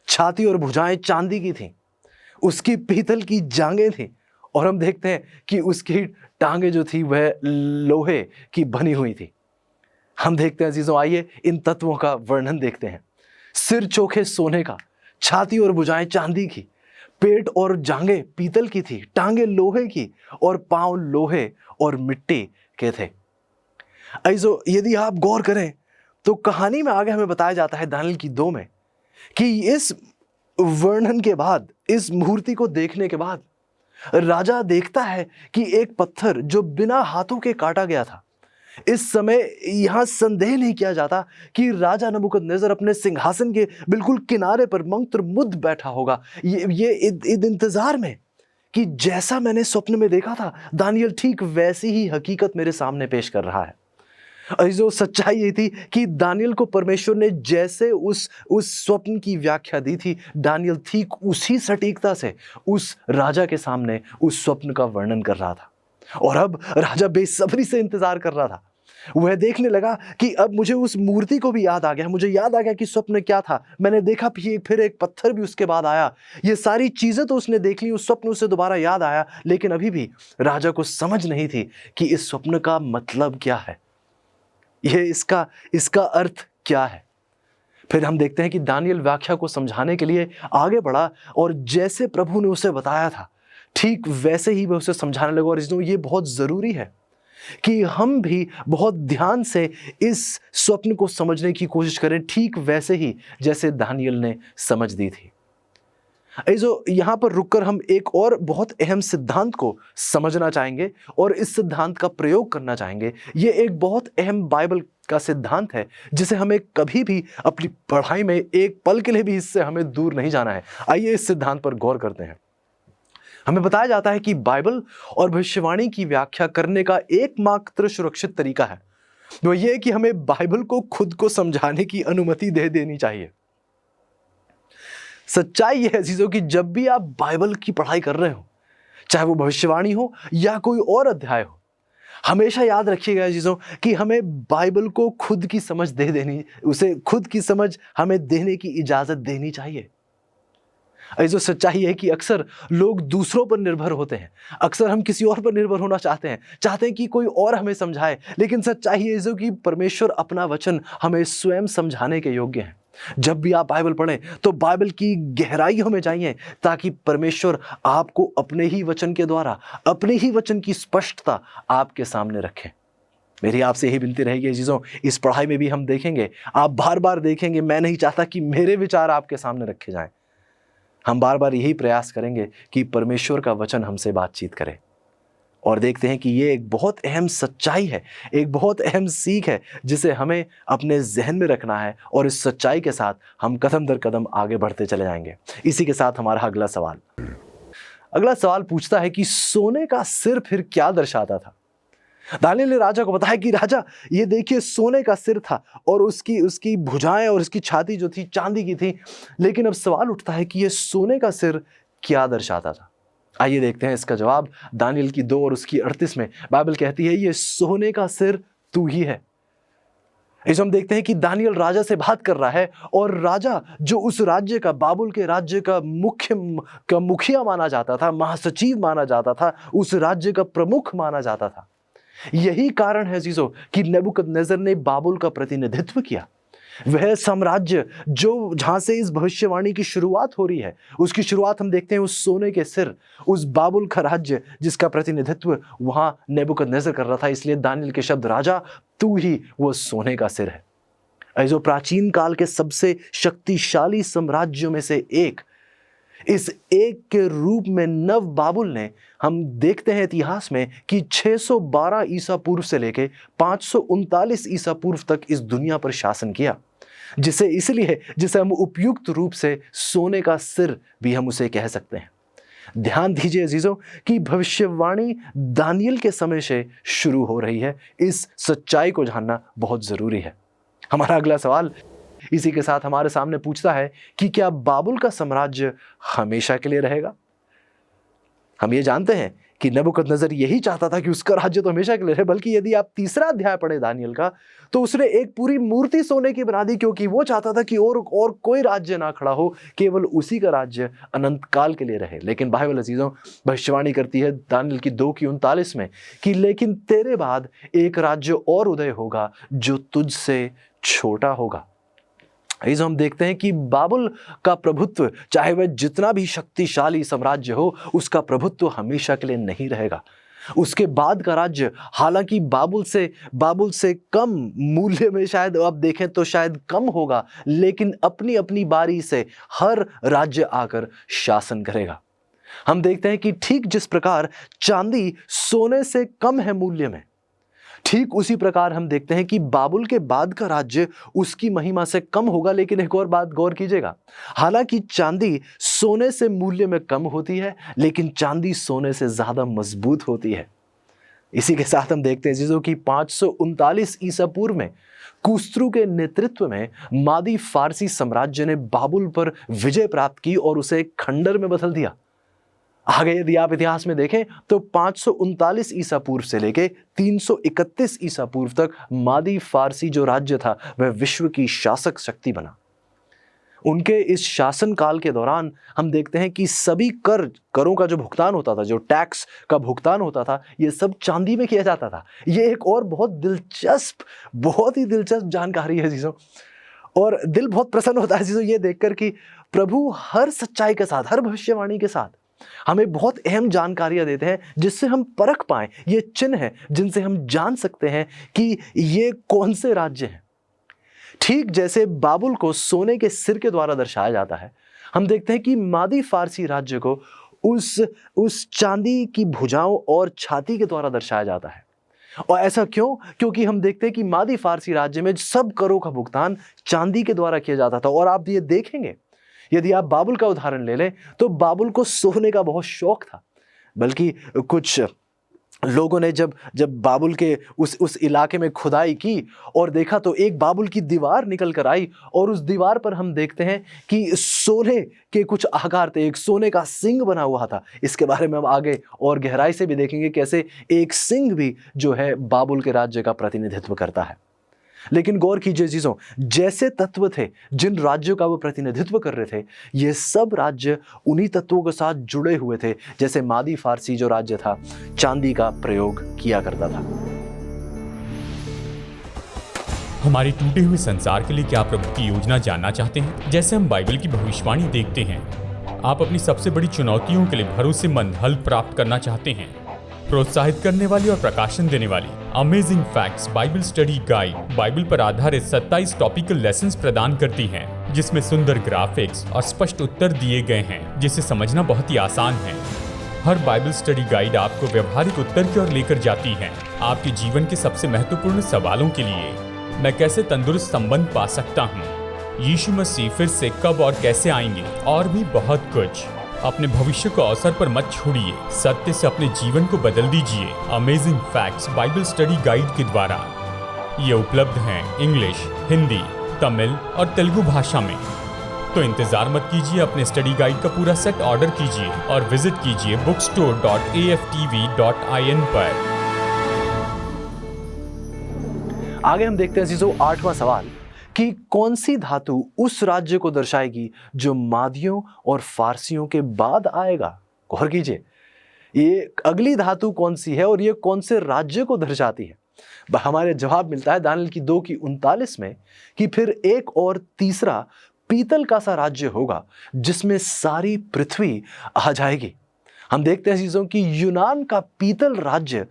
छाती और भुजाएं चांदी की थीं, उसकी पीतल की जांघें थी और हम देखते हैं कि उसकी टांगे जो थी वह लोहे की बनी हुई थी। हम देखते हैं अजीजों, आइए इन तत्वों का वर्णन देखते हैं। सिर चोखे सोने का, छाती और भुजाएं चांदी की, पेट और जांघें पीतल की थी, टांगे लोहे की और पांव लोहे और मिट्टी के थे। अजीजों, यदि आप गौर करें तो कहानी में आगे हमें बताया जाता है दानियेल की 2 में कि इस वर्णन के बाद, इस मूर्ति को देखने के बाद राजा देखता है कि एक पत्थर जो बिना हाथों के काटा गया था। इस समय यहां संदेह नहीं किया जाता कि राजा नबूकदनेस्सर अपने सिंहासन के बिल्कुल किनारे पर मंत्रमुग्ध बैठा होगा, ये इंतजार में कि जैसा मैंने स्वप्न में देखा था, दानियेल ठीक वैसी ही हकीकत मेरे सामने पेश कर रहा है। अजीजों, सच्चाई ये थी कि दानियेल को परमेश्वर ने जैसे उस स्वप्न की व्याख्या दी थी, दानियेल ठीक उसी सटीकता से उस राजा के सामने उस स्वप्न का वर्णन कर रहा था। और अब राजा बेसब्री से इंतजार कर रहा था। वह देखने लगा कि अब मुझे उस मूर्ति को भी याद आ गया, मुझे याद आ गया कि स्वप्न क्या था। मैंने देखा फिर एक पत्थर भी उसके बाद आया। ये सारी चीजें तो उसने देख ली, उस स्वप्न उसे दोबारा याद आया, लेकिन अभी भी राजा को समझ नहीं थी कि इस स्वप्न का मतलब क्या है, ये इसका अर्थ क्या है। फिर हम देखते हैं कि दानियेल व्याख्या को समझाने के लिए आगे बढ़ा और जैसे प्रभु ने उसे बताया था ठीक वैसे ही वह उसे समझाने लगा। और इसलिए ये बहुत जरूरी है कि हम भी बहुत ध्यान से इस स्वप्न को समझने की कोशिश करें, ठीक वैसे ही जैसे दानियेल ने समझ दी थी। जो यहां पर रुककर हम एक और बहुत अहम सिद्धांत को समझना चाहेंगे और इस सिद्धांत का प्रयोग करना चाहेंगे। ये एक बहुत अहम बाइबल का सिद्धांत है जिसे हमें कभी भी अपनी पढ़ाई में एक पल के लिए भी इससे हमें दूर नहीं जाना है। आइए इस सिद्धांत पर गौर करते हैं। हमें बताया जाता है कि बाइबल और भविष्यवाणी की व्याख्या करने का एकमात्र सुरक्षित तरीका है वो ये कि हमें बाइबल को खुद को समझाने की अनुमति दे देनी चाहिए। सच्चाई यह है अजीजों कि जब भी आप बाइबल की पढ़ाई कर रहे हो, चाहे वो भविष्यवाणी हो या कोई और अध्याय हो, हमेशा याद रखिएगा अजीजों कि हमें बाइबल को खुद की समझ दे देनी, उसे खुद की समझ हमें देने की इजाजत देनी चाहिए। अजीजों, सच्चाई है कि अक्सर लोग दूसरों पर निर्भर होते हैं, अक्सर हम किसी और पर निर्भर होना चाहते हैं कि कोई और हमें समझाए, लेकिन सच्चाई है अजीजों कि परमेश्वर अपना वचन हमें स्वयं समझाने के योग्य है। जब भी आप बाइबल पढ़ें तो बाइबल की गहराइयों में जाइए ताकि परमेश्वर आपको अपने ही वचन के द्वारा, अपने ही वचन की स्पष्टता आपके सामने रखे। मेरी आपसे यही विनती रहेगी अजीजों, इस पढ़ाई में भी हम देखेंगे, आप बार बार देखेंगे। मैं नहीं चाहता कि मेरे विचार आपके सामने रखे जाएं। हम बार बार यही प्रयास करेंगे कि परमेश्वर का वचन हमसे बातचीत करे। और देखते हैं कि ये एक बहुत अहम सच्चाई है, एक बहुत अहम सीख है जिसे हमें अपने जहन में रखना है और इस सच्चाई के साथ हम कदम दर कदम आगे बढ़ते चले जाएंगे। इसी के साथ हमारा अगला सवाल पूछता है कि सोने का सिर फिर क्या दर्शाता था। दानियेल ने राजा को बताया कि राजा ये देखिए सोने का सिर था और उसकी भुजाएं और उसकी छाती जो थी चांदी की थी। लेकिन अब सवाल उठता है कि ये सोने का सिर क्या दर्शाता था। आइए देखते हैं इसका जवाब। दानियेल की 2 और उसकी 38 में बाइबल कहती है ये सोने का सिर तू ही है। इस हम देखते हैं कि दानियेल राजा से बात कर रहा है और राजा जो उस राज्य का, बाबुल के राज्य का मुखिया माना जाता था, महासचिव माना जाता था, उस राज्य का प्रमुख माना जाता था। यही कारण है अजीजों कि नबूकदनेस्सर ने बाबुल का प्रतिनिधित्व किया। वह साम्राज्य जो जहां से इस भविष्यवाणी की शुरुआत हो रही है, उसकी शुरुआत हम देखते हैं उस सोने के सिर, उस बाबुल का राज्य जिसका प्रतिनिधित्व वहां नबूकदनेस्सर कर रहा था। इसलिए दानियेल के शब्द, राजा तू ही वो सोने का सिर है। जो प्राचीन काल के सबसे शक्तिशाली साम्राज्यों में से एक, इस एक के रूप में नव बाबुल ने, हम देखते हैं इतिहास में कि 612 ईसा पूर्व से लेके 539 ईसा पूर्व तक इस दुनिया पर शासन किया, जिसे हम उपयुक्त रूप से सोने का सिर भी हम उसे कह सकते हैं। ध्यान दीजिए अजीजों कि भविष्यवाणी दानियेल के समय से शुरू हो रही है। इस सच्चाई को जानना बहुत जरूरी है। हमारा अगला सवाल इसी के साथ हमारे सामने पूछता है कि क्या बाबुल का साम्राज्य हमेशा के लिए रहेगा? हम ये जानते हैं कि नबूकदनेस्सर यही चाहता था कि उसका राज्य तो हमेशा के लिए रहे, बल्कि यदि आप तीसरा अध्याय पढ़े दानियल का, तो उसने एक पूरी मूर्ति सोने की बना दी, क्योंकि वो चाहता था कि और कोई राज्य ना खड़ा हो, केवल उसी का राज्य अनंत काल के लिए रहे। लेकिन बाइबल अजीजों भविष्यवाणी करती है दानियल की 2:39 में कि लेकिन तेरे बाद एक राज्य और उदय होगा जो तुझसे छोटा होगा। इस हम देखते हैं कि बाबुल का प्रभुत्व, चाहे वह जितना भी शक्तिशाली साम्राज्य हो, उसका प्रभुत्व हमेशा के लिए नहीं रहेगा। उसके बाद का राज्य हालांकि बाबुल से कम मूल्य में शायद आप देखें तो शायद कम होगा, लेकिन अपनी अपनी बारी से हर राज्य आकर शासन करेगा। हम देखते हैं कि ठीक जिस प्रकार चांदी सोने से कम है मूल्य में, ठीक उसी प्रकार हम देखते हैं कि बाबुल के बाद का राज्य उसकी महिमा से कम होगा। लेकिन एक और बात गौर कीजिएगा, हालांकि चांदी सोने से मूल्य में कम होती है, लेकिन चांदी सोने से ज्यादा मजबूत होती है। इसी के साथ हम देखते हैं चीजों की 539 ईसा पूर्व में कुस्रू के नेतृत्व में मादी फारसी साम्राज्य ने बाबुल पर विजय प्राप्त की और उसे एक खंडर में बदल दिया। आगे यदि आप इतिहास में देखें तो 539 ईसा पूर्व से लेके 331 ईसा पूर्व तक मादी फारसी जो राज्य था वह विश्व की शासक शक्ति बना। उनके इस शासन काल के दौरान हम देखते हैं कि सभी करों का जो भुगतान होता था, जो टैक्स का भुगतान होता था, ये सब चांदी में किया जाता था। ये एक और बहुत ही दिलचस्प जानकारी है चीज़ों, और दिल बहुत प्रसन्न होता है चीज़ों ये देखकर कि प्रभु हर सच्चाई के साथ, हर भविष्यवाणी के साथ हमें बहुत अहम जानकारियां देते हैं, जिससे हम परख पाएं। ये चिन्ह हैं जिनसे हम जान सकते हैं कि ये कौन से राज्य हैं। ठीक जैसे बाबुल को सोने के सिर के द्वारा दर्शाया जाता है, हम देखते हैं कि मादी फारसी राज्य को उस चांदी की भुजाओं और छाती के द्वारा दर्शाया जाता है। और ऐसा क्यों? क्योंकि हम देखते हैं कि मादी फारसी राज्य में सब करों का भुगतान चांदी के द्वारा किया जाता था। और आप ये देखेंगे, यदि आप बाबुल का उदाहरण ले लें तो बाबुल को सोने का बहुत शौक था। बल्कि कुछ लोगों ने जब बाबुल के उस इलाके में खुदाई की और देखा तो एक बाबुल की दीवार निकल कर आई, और उस दीवार पर हम देखते हैं कि सोने के कुछ आकार थे, एक सोने का सिंह बना हुआ था। इसके बारे में हम आगे और गहराई से भी देखेंगे कैसे एक सिंह भी जो है बाबुल के राज्य का प्रतिनिधित्व करता है। लेकिन गौर कीजिए चीजों, जैसे तत्व थे जिन राज्यों का वो प्रतिनिधित्व कर रहे थे, ये सब राज्य उन्हीं तत्वों के साथ जुड़े हुए थे जैसे मादी फारसी जो राज्य था चांदी का प्रयोग किया करता था। हमारे टूटे हुए संसार के लिए क्या प्रभु की योजना जानना चाहते हैं? जैसे हम बाइबल की भविष्यवाणी देखते हैं, आप अपनी सबसे बड़ी चुनौतियों के लिए भरोसेमंद हल प्राप्त करना चाहते हैं। प्रोत्साहित करने वाली और प्रकाशन देने वाली amazing facts Bible study guide Bible पर आधारित 27 टॉपिकल लेसन्स प्रदान करती हैं, जिसमें सुंदर ग्राफिक्स और स्पष्ट उत्तर दिए गए हैं, जिसे समझना बहुत ही आसान है। हर बाइबल स्टडी गाइड आपको व्यवहारिक उत्तर की ओर लेकर जाती है, आपके जीवन के सबसे महत्वपूर्ण सवालों के लिए। मैं कैसे तंदुरुस्त संबंध पा सकता हूँ, यीशु मसीह फिर से कब और कैसे आएंगे, और भी बहुत कुछ। अपने भविष्य को अवसर पर मत छोड़िए, सत्य से अपने जीवन को बदल दीजिए। Amazing facts Bible study guide के द्वारा ये उपलब्ध हैं इंग्लिश, हिंदी, तमिल और तेलुगु भाषा में। तो इंतजार मत कीजिए, अपने स्टडी गाइड का पूरा सेट ऑर्डर कीजिए और विजिट कीजिए bookstore.aftv.in पर। आगे हम देखते हैं चीजों 8वां सवाल कि कौन सी धातु उस राज्य को दर्शाएगी जो मादियों और फारसियों के बाद आएगा। गौर कीजिए, ये अगली धातु कौन सी है और ये कौन से राज्य को दर्शाती है। हमारे जवाब मिलता है दानियल की 2:39 में कि फिर एक और तीसरा पीतल का सा राज्य होगा जिसमें सारी पृथ्वी आ जाएगी। हम देखते हैं चीजों की यूनान का पीतल राज्य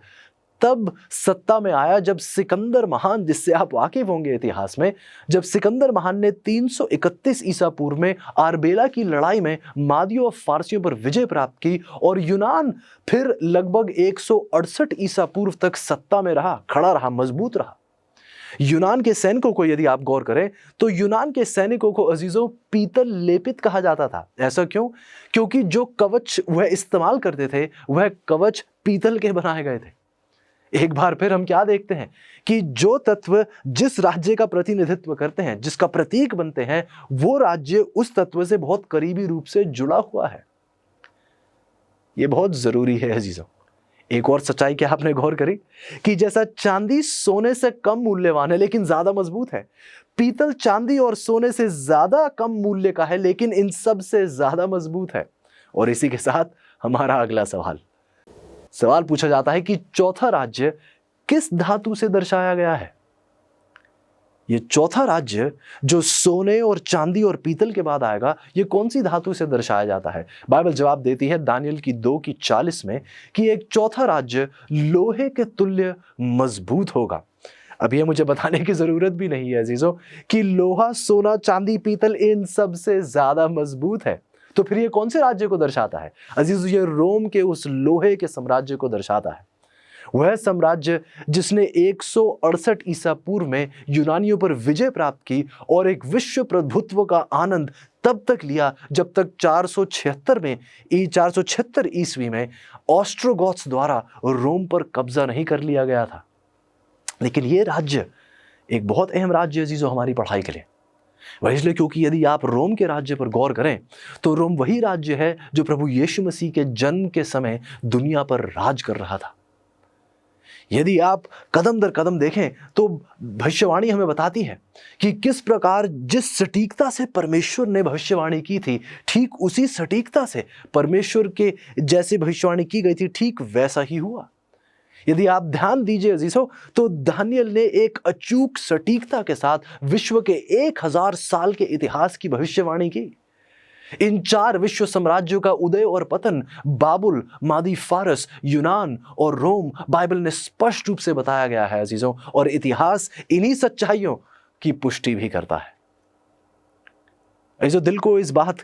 तब सत्ता में आया जब सिकंदर महान, जिससे आप वाकिफ होंगे इतिहास में, जब सिकंदर महान ने 331 ईसा पूर्व में आरबेला की लड़ाई में मादियों और फारसियों पर विजय प्राप्त की, और यूनान फिर लगभग 168 ईसा पूर्व तक सत्ता में रहा, खड़ा रहा, मजबूत रहा। यूनान के सैनिकों को यदि आप गौर करें तो यूनान के सैनिकों को अजीजों पीतल लेपित कहा जाता था। ऐसा क्यों? क्योंकि जो कवच वह इस्तेमाल करते थे वह कवच पीतल के बनाए गए थे। एक बार फिर हम क्या देखते हैं कि जो तत्व जिस राज्य का प्रतिनिधित्व करते हैं, जिसका प्रतीक बनते हैं, वो राज्य उस तत्व से बहुत करीबी रूप से जुड़ा हुआ है। ये बहुत ज़रूरी है अजीज़ों। एक और सच्चाई क्या आपने गौर करी कि जैसा चांदी सोने से कम मूल्यवान है लेकिन ज़्यादा मजबूत है, पीतल चांदी और सोने से ज़्यादा कम मूल्य का है लेकिन इन सब से ज़्यादा मजबूत है। और इसी के साथ हमारा अगला सवाल पूछा जाता है कि चौथा राज्य किस धातु से दर्शाया गया है? ये चौथा राज्य जो सोने और चांदी और पीतल के बाद आएगा, ये कौन सी धातु से दर्शाया जाता है? बाइबल जवाब देती है दानियल की 2:40 में कि एक चौथा राज्य लोहे के तुल्य मजबूत होगा। अब ये मुझे बताने की जरूरत भी नहीं है अजीजों कि लोहा, सोना, चांदी, पीतल इन सब से ज्यादा मजबूत है। तो फिर ये कौन से राज्य को दर्शाता है? अजीजों, ये रोम के उस लोहे के साम्राज्य को दर्शाता है। वह साम्राज्य जिसने 168 ईसा पूर्व में यूनानियों पर विजय प्राप्त की और एक विश्व प्रभुत्व का आनंद तब तक लिया जब तक 476 ईस्वी में ऑस्ट्रोगॉथ्स द्वारा रोम पर कब्जा नहीं कर लिया गया था। लेकिन यह राज्य एक बहुत अहम राज्य है अजीजों हमारी पढ़ाई के लिए। वह इसलिए क्योंकि यदि आप रोम के राज्य पर गौर करें तो रोम वही राज्य है जो प्रभु यीशु मसीह के जन्म के समय दुनिया पर राज कर रहा था। यदि आप कदम दर कदम देखें तो भविष्यवाणी हमें बताती है कि किस प्रकार जिस सटीकता से परमेश्वर ने भविष्यवाणी की थी, ठीक उसी सटीकता से परमेश्वर के जैसे भविष्यवाणी की गई थी, ठीक वैसा ही हुआ। यदि आप ध्यान दीजिए अजीजों, तो दानियल ने एक अचूक सटीकता के साथ विश्व के 1000 साल के इतिहास की भविष्यवाणी की। इन 4 विश्व साम्राज्यों का उदय और पतन बाबुल, मादी फारस, यूनान और रोम बाइबल ने स्पष्ट रूप से बताया गया है अजीजों, और इतिहास इन्हीं सच्चाइयों की पुष्टि भी करता है। अजीजों, दिल को इस बात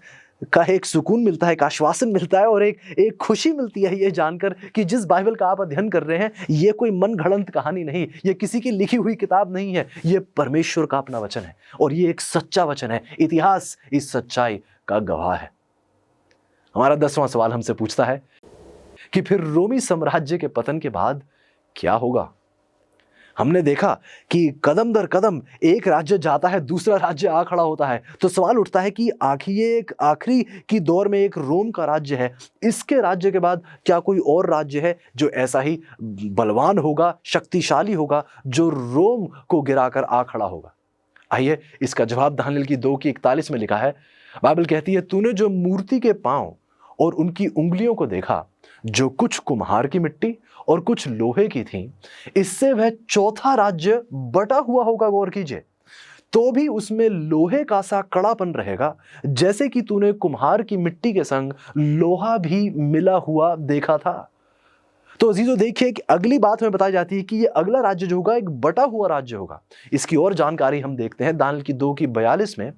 का एक सुकून मिलता है, एक आश्वासन मिलता है और एक खुशी मिलती है ये जानकर कि जिस बाइबल का आप अध्ययन कर रहे हैं ये कोई मन घड़ंत कहानी नहीं, ये किसी की लिखी हुई किताब नहीं है, ये परमेश्वर का अपना वचन है और ये एक सच्चा वचन है। इतिहास इस सच्चाई का गवाह है। हमारा 10वां सवाल हमसे पूछता है कि फिर रोमी साम्राज्य के पतन के बाद क्या होगा? हमने देखा कि कदम दर कदम एक राज्य जाता है, दूसरा राज्य आ खड़ा होता है। तो सवाल उठता है कि आखिरी की दौर में एक रोम का राज्य है, इसके राज्य के बाद क्या कोई और राज्य है जो ऐसा ही बलवान होगा, शक्तिशाली होगा, जो रोम को गिराकर आ खड़ा होगा? आइए इसका जवाब दानियल की 2:41 में लिखा है। बाइबल कहती है, तूने जो मूर्ति के पांव और उनकी उंगलियों को देखा, जो कुछ कुम्हार की मिट्टी और कुछ लोहे की थी, इससे वह चौथा राज्य बटा हुआ होगा। गौर कीजिए, तो भी उसमें लोहे का सा कड़ापन रहेगा, जैसे कि तूने कुम्हार की मिट्टी के संग लोहा भी मिला हुआ देखा था। तो अजीजों देखिए कि अगली बात हमें बताई जाती है कि ये अगला राज्य जो होगा एक बटा हुआ राज्य होगा। इसकी और जानकारी हम देखते हैं दानियल की 2:42 में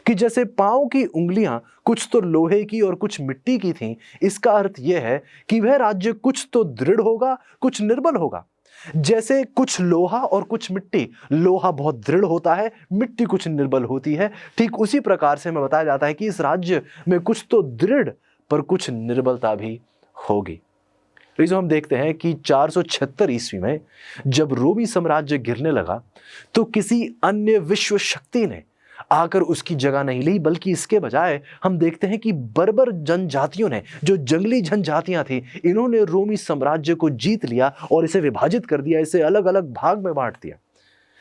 कि जैसे पांव की उंगलियां कुछ तो लोहे की और कुछ मिट्टी की थीं, इसका अर्थ यह है कि वह राज्य कुछ तो दृढ़ होगा, कुछ निर्बल होगा। जैसे कुछ लोहा और कुछ मिट्टी, लोहा बहुत दृढ़ होता है, मिट्टी कुछ निर्बल होती है, ठीक उसी प्रकार से हमें बताया जाता है कि इस राज्य में कुछ तो दृढ़ पर कुछ निर्बलता भी होगी। तो हम देखते हैं कि 476 ईस्वी में जब रोमी साम्राज्य गिरने लगा तो किसी अन्य विश्व शक्ति ने आकर उसकी जगह नहीं ली, बल्कि इसके बजाय हम देखते हैं कि बर्बर जनजातियों ने, जो जंगली जनजातियां थी, इन्होंने रोमी साम्राज्य को जीत लिया और इसे विभाजित कर दिया, इसे अलग अलग भाग में बांट दिया।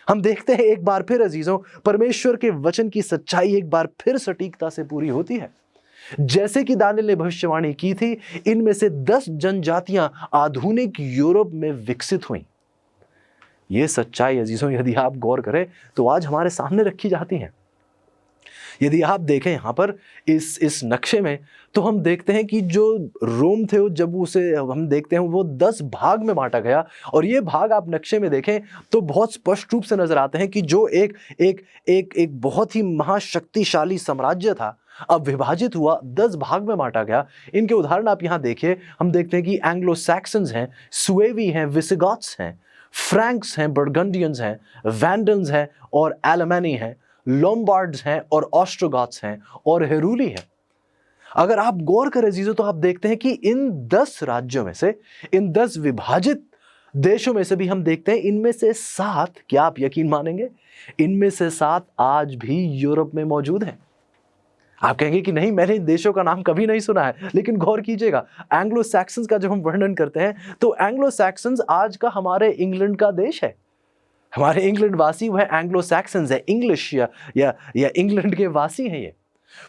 हम देखते हैं एक बार फिर अजीजों, परमेश्वर के वचन की सच्चाई एक बार फिर सटीकता से पूरी होती है। जैसे कि दानियल ने भविष्यवाणी की थी, इनमें से 10 जनजातियां आधुनिक यूरोप में विकसित हुई। यह सच्चाई अजीजों यदि आप गौर करें तो आज हमारे सामने रखी जाती हैं। यदि आप देखें यहाँ पर इस नक्शे में, तो हम देखते हैं कि जो रोम थे, जब उसे हम देखते हैं वो 10 भाग में बांटा गया, और ये भाग आप नक्शे में देखें तो बहुत स्पष्ट रूप से नजर आते हैं कि जो एक बहुत ही महाशक्तिशाली साम्राज्य था, अब विभाजित हुआ, 10 भाग में बांटा गया। इनके उदाहरण आप यहाँ देखिए, हम देखते हैं कि एंग्लो सैक्सन्स हैं, सुएवी हैं, विसिगॉथ्स हैं, फ्रैंक्स हैं, बर्गंडियंस हैं, वैंडल्स हैं और एलमेनी हैं, लोम्बार्ड्स हैं और ऑस्ट्रोगॉथ्स हैं और हेरूली हैं। अगर आप गौर करें अजीजों, तो आप देखते हैं कि इन 10 राज्यों में से, इन 10 विभाजित देशों में से भी हम देखते हैं इनमें से 7, क्या आप यकीन मानेंगे, इनमें से 7 आज भी यूरोप में मौजूद हैं। आप कहेंगे कि नहीं, मैंने इन देशों का नाम कभी नहीं सुना है, लेकिन गौर कीजिएगा, एंग्लो सैक्सन्स का जब हम वर्णन करते हैं तो एंग्लो सैक्सन्स आज का हमारे इंग्लैंड का देश है। हमारे इंग्लैंड वासी वह एंग्लो सैक्सन्स है, इंग्लिश या इंग्लैंड के वासी हैं। ये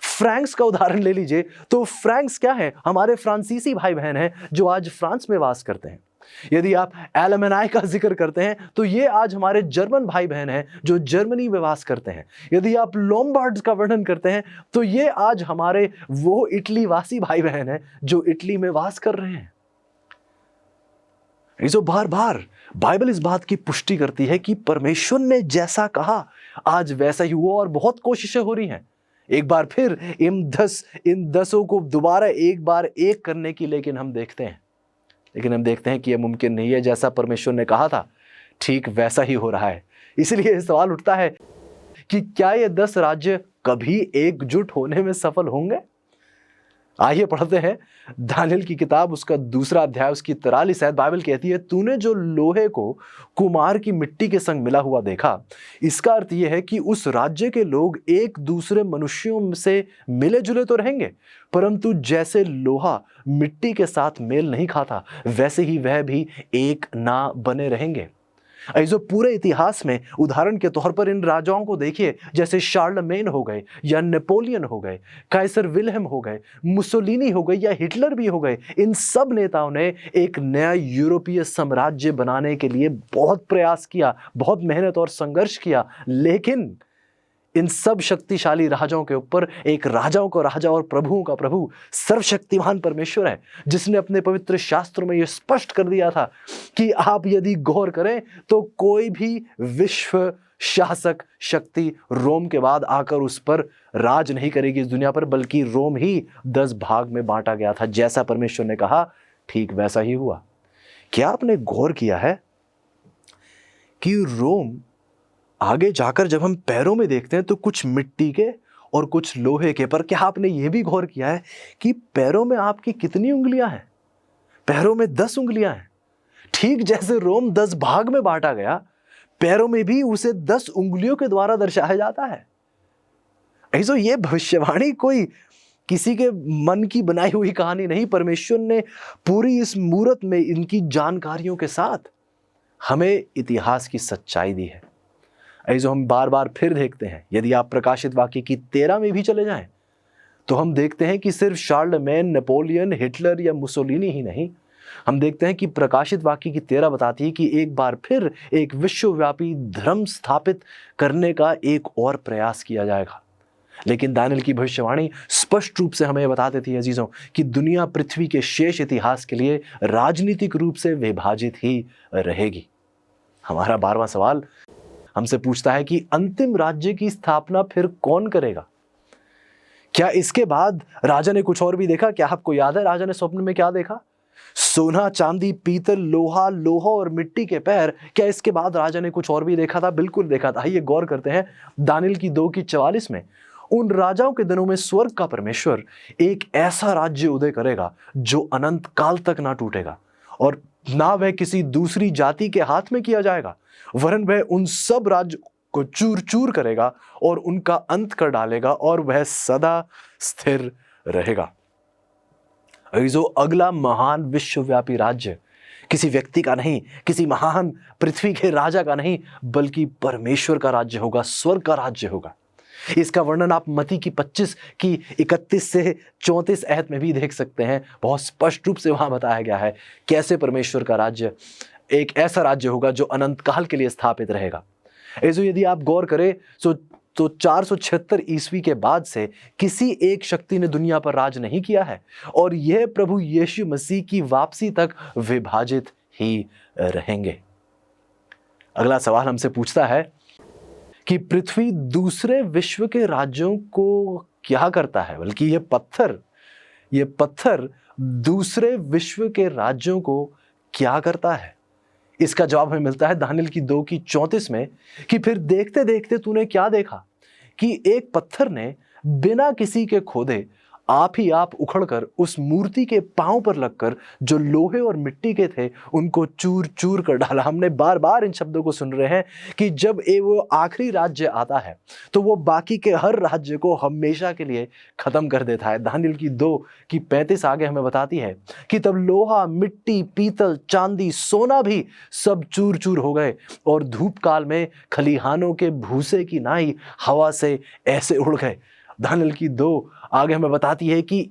फ्रैंक्स का उदाहरण ले लीजिए, तो फ्रैंक्स क्या है? हमारे फ्रांसीसी भाई बहन हैं जो आज फ्रांस में वास करते हैं। यदि आप एलमनाई का जिक्र करते हैं तो ये आज हमारे जर्मन भाई बहन हैं जो जर्मनी में वास करते हैं। यदि आप लोम्बार्ड्स का वर्णन करते हैं तो ये आज हमारे वो इटली वासी भाई बहन हैं जो इटली में वास कर रहे हैं। जो बार बार बाइबल इस बात की पुष्टि करती है कि परमेश्वर ने जैसा कहा आज वैसा ही हुआ, और बहुत कोशिशें हो रही हैं एक बार फिर इन 10 को दोबारा एक बार एक करने की, लेकिन हम देखते हैं कि यह मुमकिन नहीं है। जैसा परमेश्वर ने कहा था ठीक वैसा ही हो रहा है। इसलिए सवाल उठता है कि क्या ये 10 राज्य कभी एकजुट होने में सफल होंगे? आइए पढ़ते हैं दानियेल की किताब, उसका 2 अध्याय, उसकी 43 आयत। बाइबल कहती है, तूने जो लोहे को कुम्हार की मिट्टी के संग मिला हुआ देखा, इसका अर्थ यह है कि उस राज्य के लोग एक दूसरे मनुष्यों से मिले जुले तो रहेंगे, परंतु जैसे लोहा मिट्टी के साथ मेल नहीं खाता, वैसे ही वह भी एक ना बने रहेंगे। जो पूरे इतिहास में उदाहरण के तौर पर इन राजाओं को देखिए, जैसे शार्लमेन हो गए या नेपोलियन हो गए, काइसर विल्हेम हो गए, मुसोलिनी हो गए या हिटलर भी हो गए। इन सब नेताओं ने एक नया यूरोपीय साम्राज्य बनाने के लिए बहुत प्रयास किया, बहुत मेहनत और संघर्ष किया, लेकिन इन सब शक्तिशाली राजाओं के ऊपर एक राजाओं का राजा और प्रभुओं का प्रभु सर्वशक्तिमान परमेश्वर है, जिसने अपने पवित्र शास्त्रों में यह स्पष्ट कर दिया था कि आप यदि गौर करें तो कोई भी विश्व शासक शक्ति रोम के बाद आकर उस पर राज नहीं करेगी इस दुनिया पर, बल्कि रोम ही 10 भाग में बांटा गया था। जैसा परमेश्वर ने कहा ठीक वैसा ही हुआ। क्या आपने गौर किया है कि रोम आगे जाकर जब हम पैरों में देखते हैं तो कुछ मिट्टी के और कुछ लोहे के, पर क्या आपने यह भी गौर किया है कि पैरों में आपकी कितनी उंगलियां हैं? पैरों में 10 उंगलियां हैं। ठीक जैसे रोम 10 भाग में बांटा गया, पैरों में भी उसे 10 उंगलियों के द्वारा दर्शाया जाता है। ऐसो ये भविष्यवाणी कोई किसी के मन की बनाई हुई कहानी नहीं। परमेश्वर ने पूरी इस मूरत में इनकी जानकारियों के साथ हमें इतिहास की सच्चाई दी है। ऐसो हम बार बार फिर देखते हैं। यदि आप प्रकाशित वाक्य की 13 में भी चले जाएं तो हम देखते हैं कि सिर्फ शार्लमेन, नेपोलियन, हिटलर या मुसोलिनी ही नहीं, हम देखते हैं कि प्रकाशित वाक्य की 13 बताती है कि एक बार फिर एक विश्वव्यापी धर्म स्थापित करने का एक और प्रयास किया जाएगा। लेकिन दानियेल की भविष्यवाणी स्पष्ट रूप से हमें बता देती है अजीजों कि दुनिया पृथ्वी के शेष इतिहास के लिए राजनीतिक रूप से विभाजित ही रहेगी। हमारा 12वां सवाल हमसे पूछता है कि अंतिम राज्य की स्थापना फिर कौन करेगा? क्या इसके बाद राजा ने कुछ और भी देखा? क्या आपको याद है राजा ने स्वप्न में क्या देखा? सोना, चांदी, पीतल, लोहा और मिट्टी के पैर। क्या इसके बाद राजा ने कुछ और भी देखा था? बिल्कुल देखा था। आइए गौर करते हैं दानियेल की 2 की 44 में। उन राजाओं के दिनों में स्वर्ग का परमेश्वर एक ऐसा राज्य उदय करेगा जो अनंत काल तक ना टूटेगा, और ना वह किसी दूसरी जाति के हाथ में किया जाएगा, वरन वह उन सब राज्य को चूर चूर करेगा और उनका अंत कर डालेगा, और वह सदा स्थिर रहेगा। जो अगला महान विश्वव्यापी राज्य किसी व्यक्ति का नहीं, किसी महान पृथ्वी के राजा का नहीं, बल्कि परमेश्वर का राज्य होगा, स्वर्ग का राज्य होगा। इसका वर्णन आप मत्ती की 25 की 31 से 34 आयत में भी देख सकते हैं। बहुत स्पष्ट रूप से वहां बताया गया है कैसे परमेश्वर का राज्य एक ऐसा राज्य होगा जो अनंत काल के लिए स्थापित रहेगा। ऐसो यदि आप गौर करें तो 476 ईस्वी के बाद से किसी एक शक्ति ने दुनिया पर राज नहीं किया है, और यह प्रभु यीशु मसीह की वापसी तक विभाजित ही रहेंगे। अगला सवाल हमसे पूछता है कि पृथ्वी दूसरे विश्व के राज्यों को क्या करता है? बल्कि ये पत्थर दूसरे विश्व के राज्यों को क्या करता है? इसका जवाब हमें मिलता है दानियेल की 2 की 34 में कि फिर देखते देखते तूने क्या देखा कि एक पत्थर ने बिना किसी के खोदे आप ही आप उखड़कर उस मूर्ति के पांव पर लगकर जो लोहे और मिट्टी के थे उनको चूर चूर कर डाला। हमने बार बार इन शब्दों को सुन रहे हैं कि जब वो आखिरी राज्य आता है तो वो बाकी के हर राज्य को हमेशा के लिए खत्म कर देता है। दानियल की 2:35 आगे हमें बताती है कि तब लोहा, मिट्टी, पीतल, चांदी, सोना भी सब चूर चूर हो गए और धूप काल में खलिहानों के भूसे की नाई हवा से ऐसे उड़ गए। दानियल की 2 आगे हमें बताती है कि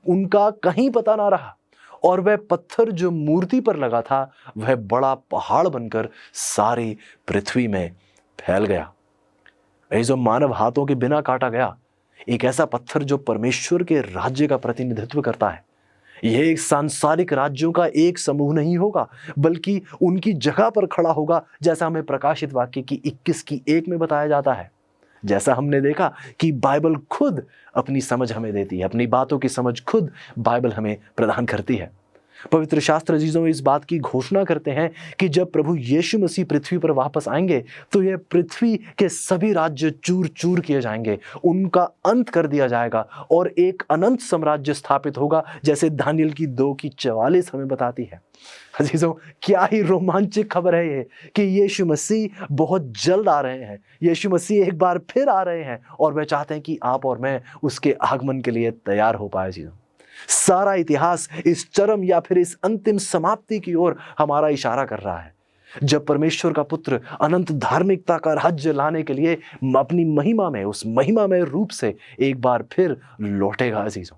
उनका कहीं पता ना रहा और वह पत्थर जो मूर्ति पर लगा था वह बड़ा पहाड़ बनकर सारी पृथ्वी में फैल गया। ये जो मानव हाथों के बिना काटा गया एक ऐसा पत्थर जो परमेश्वर के राज्य का प्रतिनिधित्व करता है। यह एक सांसारिक राज्यों का एक समूह नहीं होगा बल्कि उनकी जगह पर खड़ा होगा, जैसा हमें प्रकाशित वाक्य की 21:1 में बताया जाता है। जैसा हमने देखा कि बाइबल खुद अपनी समझ हमें देती है, अपनी बातों की समझ खुद बाइबल हमें प्रदान करती है। पवित्र शास्त्र अजीजों इस बात की घोषणा करते हैं कि जब प्रभु यीशु मसीह पृथ्वी पर वापस आएंगे तो यह पृथ्वी के सभी राज्य चूर चूर किए जाएंगे, उनका अंत कर दिया जाएगा और एक अनंत साम्राज्य स्थापित होगा, जैसे दानियल की 2:44 हमें बताती है। अजीजों, क्या ही रोमांचक खबर है ये कि यीशु मसीह बहुत जल्द आ रहे हैं। यीशु मसीह एक बार फिर आ रहे हैं और वह चाहते हैं कि आप और मैं उसके आगमन के लिए तैयार हो पाए। अजीजों, सारा इतिहास इस चरम या फिर इस अंतिम समाप्ति की ओर हमारा इशारा कर रहा है, जब परमेश्वर का पुत्र अनंत धार्मिकता का राज्य लाने के लिए अपनी महिमा में, उस महिमामय रूप से एक बार फिर लौटेगा। अजीजों,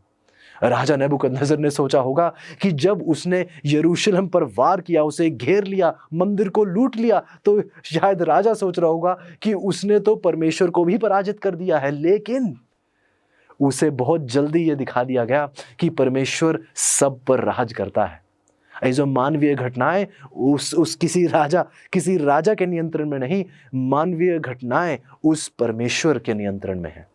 राजा नेबुकदनेस्सर ने सोचा होगा कि जब उसने यरूशलेम पर वार किया, उसे घेर लिया, मंदिर को लूट लिया, तो शायद राजा सोच रहा होगा कि उसने तो परमेश्वर को भी पराजित कर दिया है। लेकिन उसे बहुत जल्दी यह दिखा दिया गया कि परमेश्वर सब पर राज करता है। ऐसे मानवीय घटनाएं किसी राजा के नियंत्रण में नहीं, मानवीय घटनाएं उस परमेश्वर के नियंत्रण में है।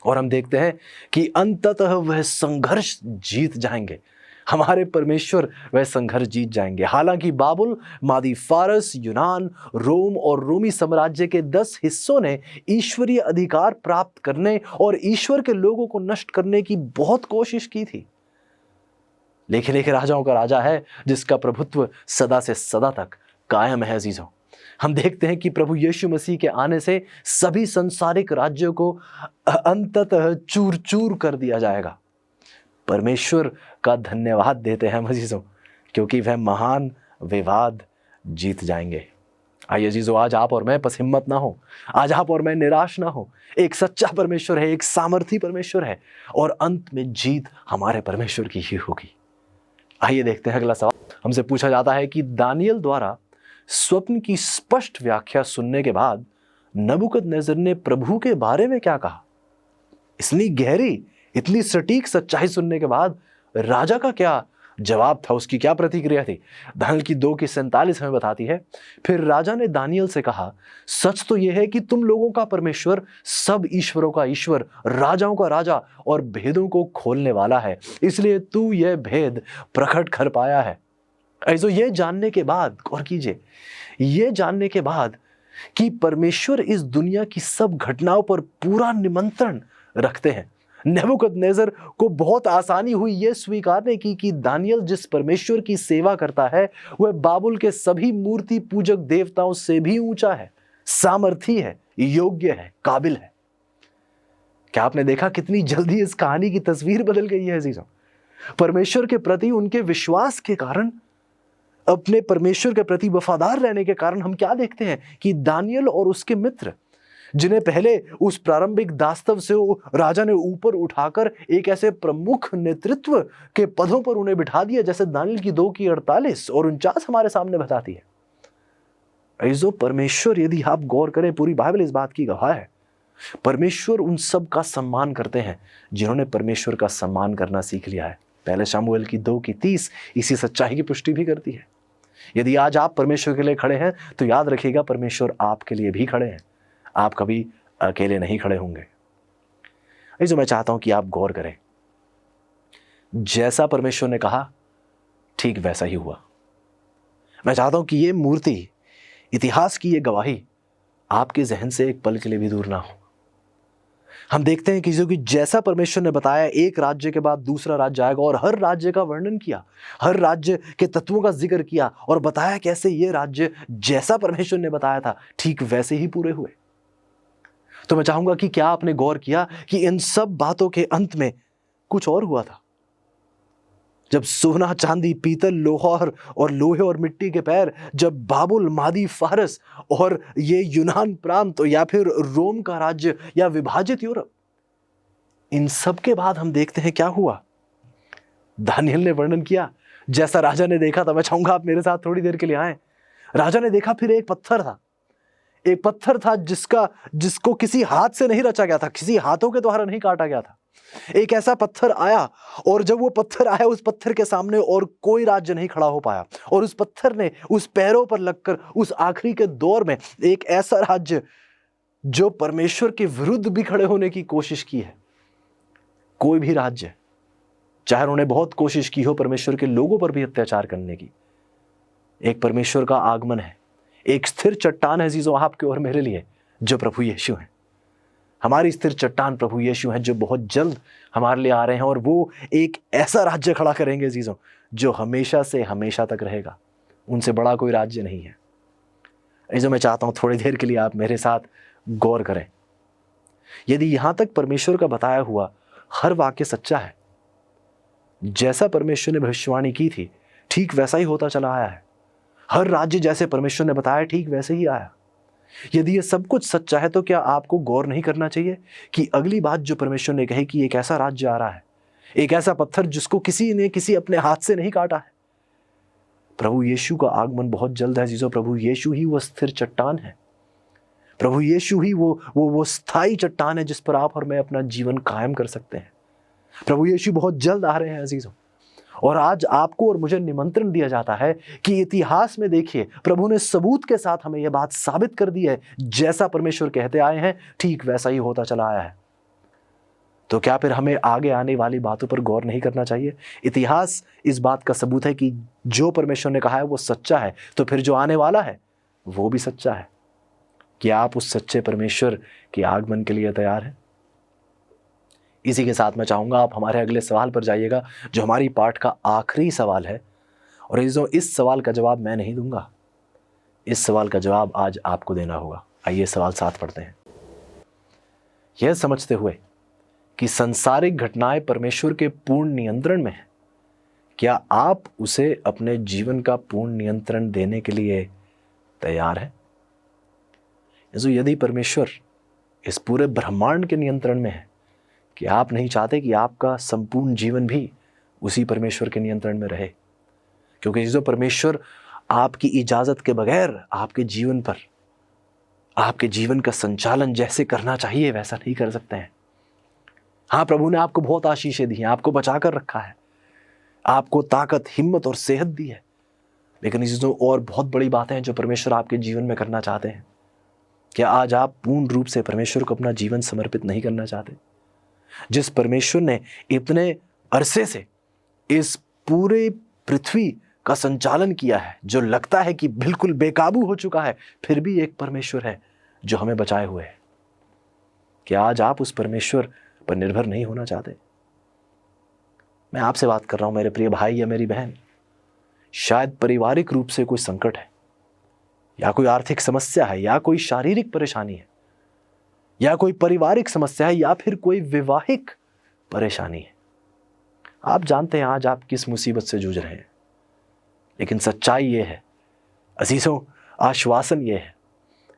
और हम देखते हैं कि अंततः वह संघर्ष जीत जाएंगे। हमारे परमेश्वर वह संघर्ष जीत जाएंगे। हालांकि बाबुल, मादी फारस, यूनान, रोम और रोमी साम्राज्य के 10 हिस्सों ने ईश्वरीय अधिकार प्राप्त करने और ईश्वर के लोगों को नष्ट करने की बहुत कोशिश की थी, लेकिन एक राजाओं का राजा है जिसका प्रभुत्व सदा से सदा तक कायम है। अजीजों, हम देखते हैं कि प्रभु यीशु मसीह के आने से सभी संसारिक राज्यों को अंततः चूर चूर कर दिया जाएगा। परमेश्वर का धन्यवाद देते हैं अजीजों, क्योंकि वह महान विवाद जीत जाएंगे। आइए अजीजों, आज आप और मैं बस हिम्मत ना हो, आज आप और मैं निराश ना हो। एक सच्चा परमेश्वर है, एक सामर्थी परमेश्वर है और अंत में जीत हमारे परमेश्वर की ही होगी। आइए देखते हैं अगला सवाल। हमसे पूछा जाता है कि दानियल द्वारा स्वप्न की स्पष्ट व्याख्या सुनने के बाद नबूकदनेस्सर ने प्रभु के बारे में क्या कहा? इतनी गहरी, इतनी सटीक सच्चाई सुनने के बाद राजा का क्या जवाब था, उसकी क्या प्रतिक्रिया थी? दानियल की 2:47 हमें बताती है, फिर राजा ने दानियल से कहा, सच तो यह है कि तुम लोगों का परमेश्वर सब ईश्वरों का ईश्वर, राजाओं का राजा और भेदों को खोलने वाला है, इसलिए तू यह भेद प्रकट कर पाया है। ऐसो ये जानने के बाद, गौर कीजिए, ये जानने के बाद कि परमेश्वर इस दुनिया की सब घटनाओं पर पूरा निमंत्रण रखते हैं, नेबूकदनेस्सर को बहुत आसानी हुई यह स्वीकारने की कि दानियल जिस परमेश्वर की सेवा करता है वह बाबुल के सभी मूर्ति पूजक देवताओं से भी ऊंचा है, सामर्थी है, योग्य है, काबिल है। क्या आपने देखा कितनी जल्दी इस कहानी की तस्वीर बदल गई है अजीजों? परमेश्वर के प्रति उनके विश्वास के कारण, अपने परमेश्वर के प्रति वफादार रहने के कारण हम क्या देखते हैं कि दानियल और उसके मित्र, जिन्हें पहले उस प्रारंभिक दास्तव से राजा ने ऊपर उठाकर एक ऐसे प्रमुख नेतृत्व के पदों पर उन्हें बिठा दिया, जैसे दानियल की 2:48 और 49 हमारे सामने बताती है। ऐसो परमेश्वर, यदि आप गौर करें, पूरी बाइबल इस बात की गवाह है, परमेश्वर उन सब का सम्मान करते हैं जिन्होंने परमेश्वर का सम्मान करना सीख लिया है। पहले शमूएल की 2:30 इसी सच्चाई की पुष्टि भी करती है। यदि आज आप परमेश्वर के लिए खड़े हैं तो याद रखिएगा, परमेश्वर आपके लिए भी खड़े हैं, आप कभी अकेले नहीं खड़े होंगे। जो मैं चाहता हूं कि आप गौर करें, जैसा परमेश्वर ने कहा ठीक वैसा ही हुआ। मैं चाहता हूं कि ये मूर्ति, इतिहास की ये गवाही आपके जहन से एक पल के लिए भी दूर ना हो। हम देखते हैं कि जो कि जैसा परमेश्वर ने बताया, एक राज्य के बाद दूसरा राज्य आएगा, और हर राज्य का वर्णन किया, हर राज्य के तत्वों का जिक्र किया और बताया कैसे ये राज्य जैसा परमेश्वर ने बताया था ठीक वैसे ही पूरे हुए। तो मैं चाहूंगा कि क्या आपने गौर किया कि इन सब बातों के अंत में कुछ और हुआ था। जब सोना, चांदी, पीतल, लोहा और लोहे और मिट्टी के पैर, जब बाबुल, मादी, फारस और ये यूनान प्रांत या फिर रोम का राज्य या विभाजित यूरोप, इन सब के बाद हम देखते हैं क्या हुआ। दानियल ने वर्णन किया जैसा राजा ने देखा था। मैं चाहूंगा आप मेरे साथ थोड़ी देर के लिए आए। राजा ने देखा फिर एक पत्थर था जिसको किसी हाथ से नहीं रचा गया था, किसी हाथों के द्वारा नहीं काटा गया था। एक ऐसा पत्थर आया, और जब वो पत्थर आया, उस पत्थर के सामने और कोई राज्य नहीं खड़ा हो पाया, और उस पत्थर ने उस पैरों पर लगकर उस आखिरी के दौर में एक ऐसा राज्य जो परमेश्वर के विरुद्ध भी खड़े होने की कोशिश की है। कोई भी राज्य, चाहे उन्होंने बहुत कोशिश की हो परमेश्वर के लोगों पर भी अत्याचार करने की, एक परमेश्वर का आगमन है, एक स्थिर चट्टान है अजीजों आपके और मेरे लिए, जो प्रभु यीशु है। हमारी स्थिर चट्टान प्रभु यीशु है, जो बहुत जल्द हमारे लिए आ रहे हैं, और वो एक ऐसा राज्य खड़ा करेंगे अजीजों जो हमेशा से हमेशा तक रहेगा। उनसे बड़ा कोई राज्य नहीं है। अजीजों, मैं चाहता हूं थोड़ी देर के लिए आप मेरे साथ गौर करें। यदि यहां तक परमेश्वर का बताया हुआ हर वाक्य सच्चा है, जैसा परमेश्वर ने भविष्यवाणी की थी ठीक वैसा ही होता चला आया है, हर राज्य जैसे परमेश्वर ने बताया ठीक वैसे ही आया। यदि ये सब कुछ सच्चा है, तो क्या आपको गौर नहीं करना चाहिए कि अगली बात जो परमेश्वर ने कही कि एक ऐसा राज्य आ रहा है, एक ऐसा पत्थर जिसको किसी ने किसी अपने हाथ से नहीं काटा है। प्रभु यीशु का आगमन बहुत जल्द है जीजो। प्रभु यीशु ही वो स्थिर चट्टान है। प्रभु यीशु ही वो स्थायी चट्टान है जिस पर आप और मैं अपना जीवन कायम कर सकते हैं। प्रभु यीशु बहुत जल्द आ रहे हैं अजीजों, और आज आपको और मुझे निमंत्रण दिया जाता है कि इतिहास में देखिए, प्रभु ने सबूत के साथ हमें यह बात साबित कर दी है, जैसा परमेश्वर कहते आए हैं ठीक वैसा ही होता चला आया है। तो क्या फिर हमें आगे आने वाली बातों पर गौर नहीं करना चाहिए? इतिहास इस बात का सबूत है कि जो परमेश्वर ने कहा है वो सच्चा है, तो फिर जो आने वाला है वो भी सच्चा है। क्या आप उस सच्चे परमेश्वर के आगमन के लिए तैयार हैं? इसी के साथ मैं चाहूंगा आप हमारे अगले सवाल पर जाइएगा, जो हमारी पाठ का आखिरी सवाल है। और इस सवाल का जवाब मैं नहीं दूंगा, इस सवाल का जवाब आज आपको देना होगा। आइए सवाल साथ पढ़ते हैं। यह समझते हुए कि संसारिक घटनाएं परमेश्वर के पूर्ण नियंत्रण में है, क्या आप उसे अपने जीवन का पूर्ण नियंत्रण देने के लिए तैयार हैं? यदि परमेश्वर इस पूरे ब्रह्मांड के नियंत्रण में है, कि आप नहीं चाहते कि आपका संपूर्ण जीवन भी उसी परमेश्वर के नियंत्रण में रहे? क्योंकि जो परमेश्वर आपकी इजाजत के बगैर आपके जीवन पर, आपके जीवन का संचालन जैसे करना चाहिए वैसा नहीं कर सकते हैं। हाँ, प्रभु ने आपको बहुत आशीषें दी हैं, आपको बचा कर रखा है, आपको ताकत, हिम्मत और सेहत दी है, लेकिन इस चीज़ों और बहुत बड़ी बातें हैं जो परमेश्वर आपके जीवन में करना चाहते हैं। क्या आज आप पूर्ण रूप से परमेश्वर को अपना जीवन समर्पित नहीं करना चाहते? जिस परमेश्वर ने इतने अरसे से इस पूरे पृथ्वी का संचालन किया है, जो लगता है कि बिल्कुल बेकाबू हो चुका है, फिर भी एक परमेश्वर है जो हमें बचाए हुए है। क्या आज आप उस परमेश्वर पर निर्भर नहीं होना चाहते? मैं आपसे बात कर रहा हूं मेरे प्रिय भाई या मेरी बहन। शायद पारिवारिक रूप से कोई संकट है, या कोई आर्थिक समस्या है, या कोई शारीरिक परेशानी है, या कोई पारिवारिक समस्या है, या फिर कोई वैवाहिक परेशानी है। आप जानते हैं आज आप किस मुसीबत से जूझ रहे हैं, लेकिन सच्चाई ये है अजीजों, आश्वासन ये है,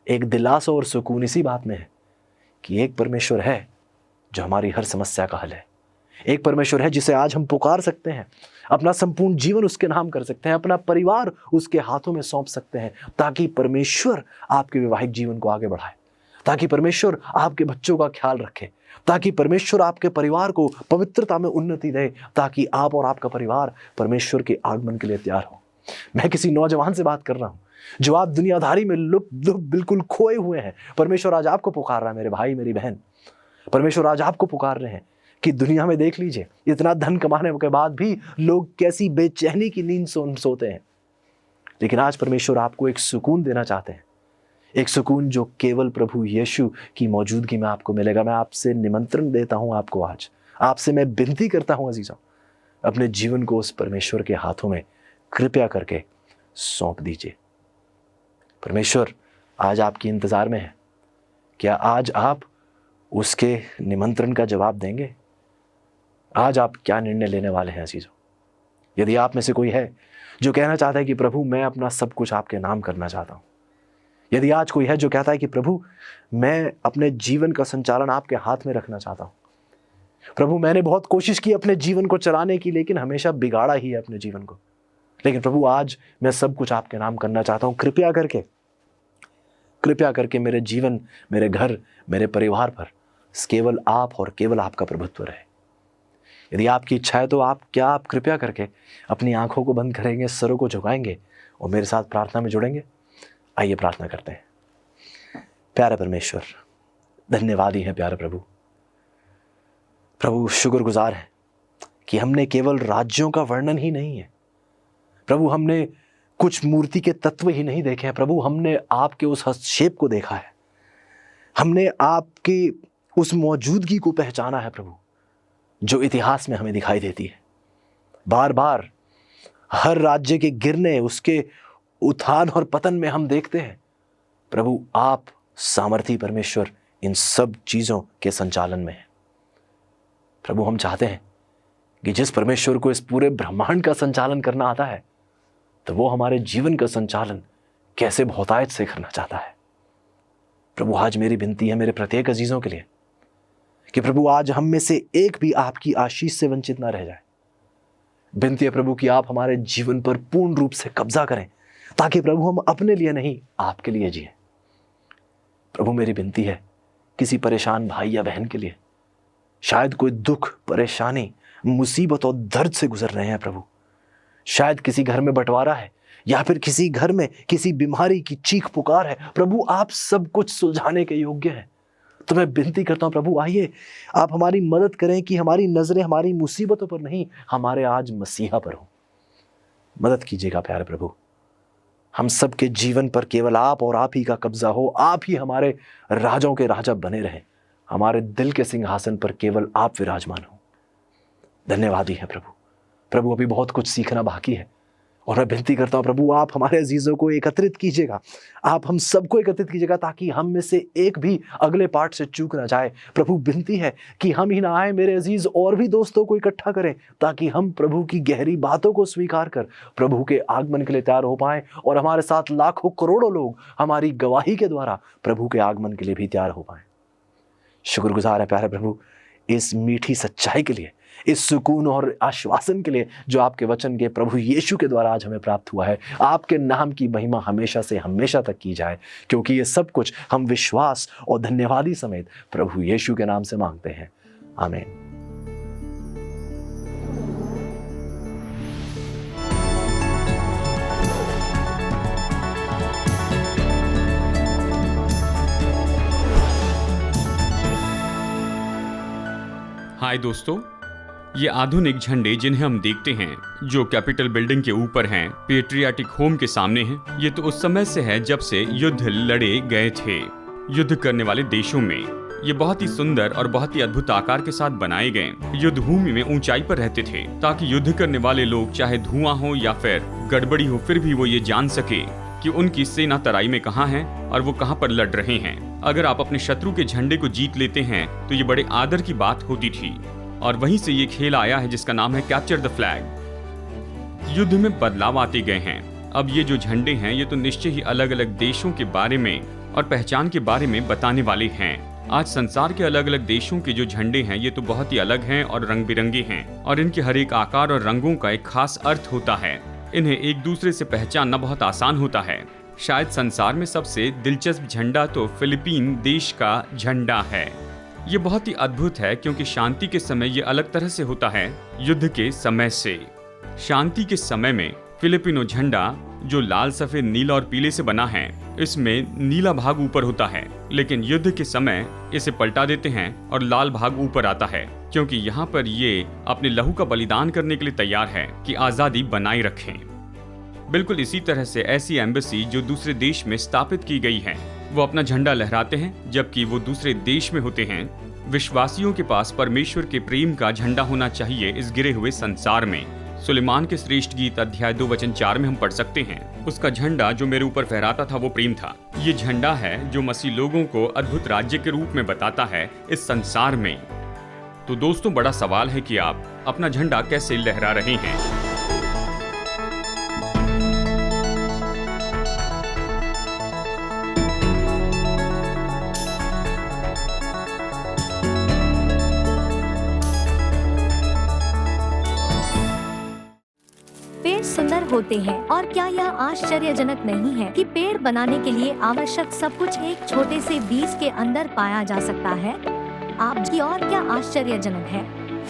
एक दिलासा और सुकून इसी बात में है कि एक परमेश्वर है जो हमारी हर समस्या का हल है। एक परमेश्वर है जिसे आज हम पुकार सकते हैं, अपना संपूर्ण जीवन उसके नाम कर सकते हैं, अपना परिवार उसके हाथों में सौंप सकते हैं, ताकि परमेश्वर आपके वैवाहिक जीवन को आगे बढ़ाए, ताकि परमेश्वर आपके बच्चों का ख्याल रखे, ताकि परमेश्वर आपके परिवार को पवित्रता में उन्नति दे, ताकि आप और आपका परिवार परमेश्वर के आगमन के लिए तैयार हो। मैं किसी नौजवान से बात कर रहा हूं जो आप दुनियादारी में लुप्त बिल्कुल खोए हुए हैं। परमेश्वर आज आपको पुकार रहा है मेरे भाई मेरी बहन। परमेश्वर आज आपको पुकार रहे हैं कि दुनिया में देख लीजिए, इतना धन कमाने के बाद भी लोग कैसी बेचैनी की नींद सोते हैं, लेकिन आज परमेश्वर आपको एक सुकून देना चाहते हैं, एक सुकून जो केवल प्रभु यीशु की मौजूदगी में आपको मिलेगा। मैं आपसे निमंत्रण देता हूं, आपको आज आपसे मैं विनती करता हूं अजीजों, अपने जीवन को उस परमेश्वर के हाथों में कृपया करके सौंप दीजिए। परमेश्वर आज आपकी इंतजार में है। क्या आज आप उसके निमंत्रण का जवाब देंगे? आज आप क्या निर्णय लेने वाले हैं अजीजों? यदि आप में से कोई है जो कहना चाहता है कि प्रभु मैं अपना सब कुछ आपके नाम करना चाहता हूं, यदि आज कोई है जो कहता है कि प्रभु मैं अपने जीवन का संचालन आपके हाथ में रखना चाहता हूं, प्रभु मैंने बहुत कोशिश की अपने जीवन को चलाने की, लेकिन हमेशा बिगाड़ा ही है अपने जीवन को, लेकिन प्रभु आज मैं सब कुछ आपके नाम करना चाहता हूं। कृपया करके मेरे जीवन, मेरे घर, मेरे परिवार पर केवल आप और केवल आपका प्रभुत्व रहे। यदि आपकी इच्छा है तो आप कृपया करके अपनी आंखों को बंद करेंगे, सरों को झुकाएंगे और मेरे साथ प्रार्थना में जुड़ेंगे। आइए प्रार्थना करते हैं। प्यारे परमेश्वर, धन्यवादी हैं प्यारे प्रभु शुक्रगुजार हैं कि हमने केवल राज्यों का वर्णन ही नहीं है प्रभु, हमने कुछ मूर्ति के तत्व ही नहीं देखे हैं प्रभु, हमने आपके उस हस्तक्षेप को देखा है, हमने आपके उस मौजूदगी को पहचाना है प्रभु, जो इतिहास में हमें दिखाई देती है। बार बार हर राज्य के गिरने, उसके उत्थान और पतन में हम देखते हैं प्रभु आप सामर्थी परमेश्वर इन सब चीजों के संचालन में है। प्रभु हम चाहते हैं कि जिस परमेश्वर को इस पूरे ब्रह्मांड का संचालन करना आता है, तो वो हमारे जीवन का संचालन कैसे बहुतायत से करना चाहता है। प्रभु आज मेरी विनती है मेरे प्रत्येक अजीजों के लिए कि प्रभु आज हम में से एक भी आपकी आशीष से वंचित ना रह जाए। विनती है प्रभु कि आप हमारे जीवन पर पूर्ण रूप से कब्जा करें, ताकि प्रभु हम अपने लिए नहीं आपके लिए जिए। प्रभु मेरी विनती है किसी परेशान भाई या बहन के लिए, शायद कोई दुख, परेशानी, मुसीबत और दर्द से गुजर रहे हैं प्रभु, शायद किसी घर में बंटवारा है या फिर किसी घर में किसी बीमारी की चीख पुकार है, प्रभु आप सब कुछ सुलझाने के योग्य हैं। तो मैं विनती करता हूं प्रभु आइए आप हमारी मदद करें कि हमारी नजरें हमारी मुसीबतों पर नहीं, हमारे आज मसीहा पर हो। मदद कीजिएगा प्यारे प्रभु, हम सबके जीवन पर केवल आप और आप ही का कब्जा हो, आप ही हमारे राजाओं के राजा बने रहें, हमारे दिल के सिंहासन पर केवल आप विराजमान हो। धन्यवादी है प्रभु अभी बहुत कुछ सीखना बाकी है, और मैं विनती करता हूं प्रभु आप हमारे अजीजों को एकत्रित कीजिएगा, आप हम सबको एकत्रित कीजिएगा, ताकि हम में से एक भी अगले पार्ट से चूक ना जाए। प्रभु विनती है कि हम ही ना आए, मेरे अजीज और भी दोस्तों को इकट्ठा करें, ताकि हम प्रभु की गहरी बातों को स्वीकार कर प्रभु के आगमन के लिए तैयार हो पाएं, और हमारे साथ लाखों करोड़ों लोग हमारी गवाही के द्वारा प्रभु के आगमन के लिए भी तैयार हो पाएं। शुक्रगुजार है प्यारे प्रभु इस मीठी सच्चाई के लिए, इस सुकून और आश्वासन के लिए जो आपके वचन के प्रभु यीशु के द्वारा आज हमें प्राप्त हुआ है। आपके नाम की महिमा हमेशा से हमेशा तक की जाए, क्योंकि ये सब कुछ हम विश्वास और धन्यवादी समेत प्रभु यीशु के नाम से मांगते हैं, आमीन। हाय दोस्तों, ये आधुनिक झंडे जिन्हें हम देखते हैं जो कैपिटल बिल्डिंग के ऊपर हैं, पेट्रियाटिक होम के सामने हैं, ये तो उस समय से है जब से युद्ध लड़े गए थे युद्ध करने वाले देशों में। ये बहुत ही सुंदर और बहुत ही अद्भुत आकार के साथ बनाए गए युद्ध भूमि में ऊंचाई पर रहते थे, ताकि युद्ध करने वाले लोग चाहे धुआं हो या फिर गड़बड़ी हो, फिर भी वो ये जान सके कि उनकी सेना तराई में कहाँ है और वो कहाँ पर लड़ रहे हैं। अगर आप अपने शत्रु के झंडे को जीत लेते हैं तो ये बड़े आदर की बात होती थी, और वहीं से ये खेल आया है जिसका नाम है कैप्चर द फ्लैग। युद्ध में बदलाव आते गए हैं। अब ये जो झंडे हैं ये तो निश्चय ही अलग अलग देशों के बारे में और पहचान के बारे में बताने वाले हैं। आज संसार के अलग अलग देशों के जो झंडे हैं ये तो बहुत ही अलग हैं और रंग बिरंगे हैं, और इनके हर एक आकार और रंगों का एक खास अर्थ होता है। इन्हें एक दूसरे से पहचानना बहुत आसान होता है। शायद संसार में सबसे दिलचस्प झंडा तो फिलीपीन देश का झंडा है। ये बहुत ही अद्भुत है क्योंकि शांति के समय ये अलग तरह से होता है युद्ध के समय से। शांति के समय में फिलिपिनो झंडा जो लाल, सफेद, नीला और पीले से बना है, इसमें नीला भाग ऊपर होता है, लेकिन युद्ध के समय इसे पलटा देते हैं और लाल भाग ऊपर आता है, क्योंकि यहाँ पर ये अपने लहू का बलिदान करने के लिए तैयार है कि आज़ादी बनाए रखें। बिल्कुल इसी तरह से ऐसी एम्बेसी जो दूसरे देश में स्थापित की गई है वो अपना झंडा लहराते हैं जबकि वो दूसरे देश में होते हैं। विश्वासियों के पास परमेश्वर के प्रेम का झंडा होना चाहिए इस गिरे हुए संसार में। सुलेमान के श्रेष्ठ गीत अध्याय 2 वचन 4 में हम पढ़ सकते हैं, उसका झंडा जो मेरे ऊपर फहराता था वो प्रेम था। ये झंडा है जो मसीह लोगों को अद्भुत राज्य के रूप में बताता है इस संसार में। तो दोस्तों, बड़ा सवाल है कि आप अपना झंडा कैसे लहरा रहे हैं। पेड़ सुंदर होते हैं, और क्या यह आश्चर्यजनक नहीं है कि पेड़ बनाने के लिए आवश्यक सब कुछ एक छोटे से बीज के अंदर पाया जा सकता है। आपकी और क्या आश्चर्यजनक है,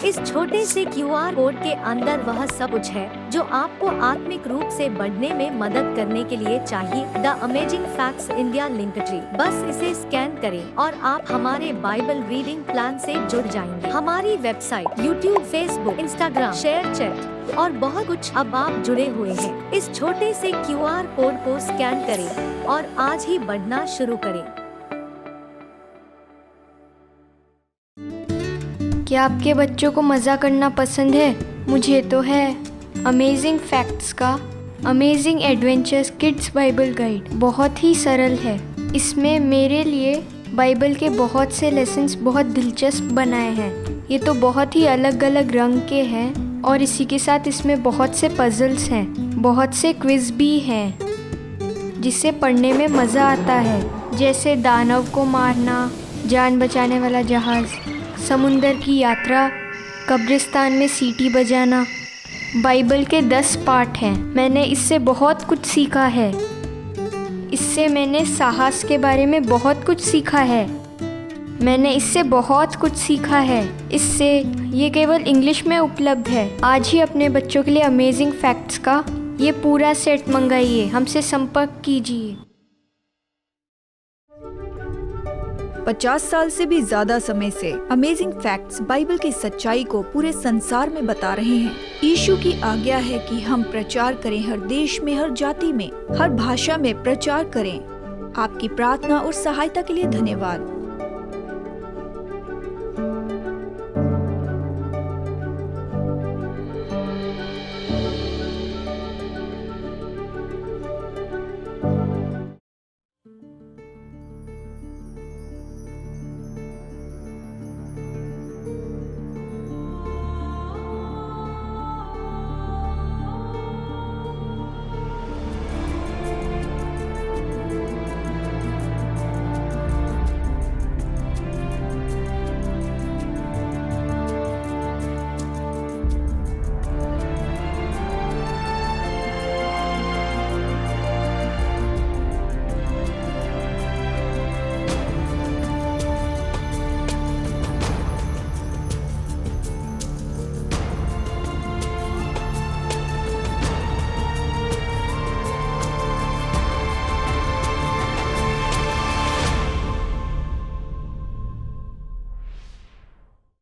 इस छोटे से QR कोड के अंदर वह सब कुछ है जो आपको आत्मिक रूप से बढ़ने में मदद करने के लिए चाहिए। द अमेजिंग फैक्ट्स इंडिया लिंकट्री, बस इसे स्कैन करें और आप हमारे बाइबल रीडिंग प्लान से जुड़ जाएंगे। हमारी website, YouTube, Facebook, Instagram, share chat और बहुत कुछ, अब आप जुड़े हुए हैं। इस छोटे से QR कोड को स्कैन करें और आज ही बढ़ना शुरू करें। क्या आपके बच्चों को मज़ा करना पसंद है? मुझे तो है। अमेजिंग फैक्ट्स का amazing adventures kids Bible guide बहुत ही सरल है। इसमें मेरे लिए बाइबल के बहुत से लेसन्स बहुत दिलचस्प बनाए हैं। ये तो बहुत ही अलग अलग रंग के हैं और इसी के साथ इसमें बहुत से पजल्स हैं, बहुत से क्विज भी हैं जिससे पढ़ने में मज़ा आता है, जैसे दानव को मारना, जान बचाने वाला जहाज़, समुंदर की यात्रा, कब्रिस्तान में सीटी बजाना। बाइबल के 10 पार्ट हैं। मैंने इससे बहुत कुछ सीखा है। इससे मैंने साहस के बारे में बहुत कुछ सीखा है। मैंने इससे बहुत कुछ सीखा है। इससे ये केवल इंग्लिश में उपलब्ध है। आज ही अपने बच्चों के लिए अमेजिंग फैक्ट्स का ये पूरा सेट मंगाइए। हमसे संपर्क कीजिए। 50 साल से भी ज्यादा समय से अमेजिंग फैक्ट्स बाइबल की सच्चाई को पूरे संसार में बता रहे हैं। यीशु की आज्ञा है कि हम प्रचार करें, हर देश में, हर जाति में, हर भाषा में प्रचार करें। आपकी प्रार्थना और सहायता के लिए धन्यवाद।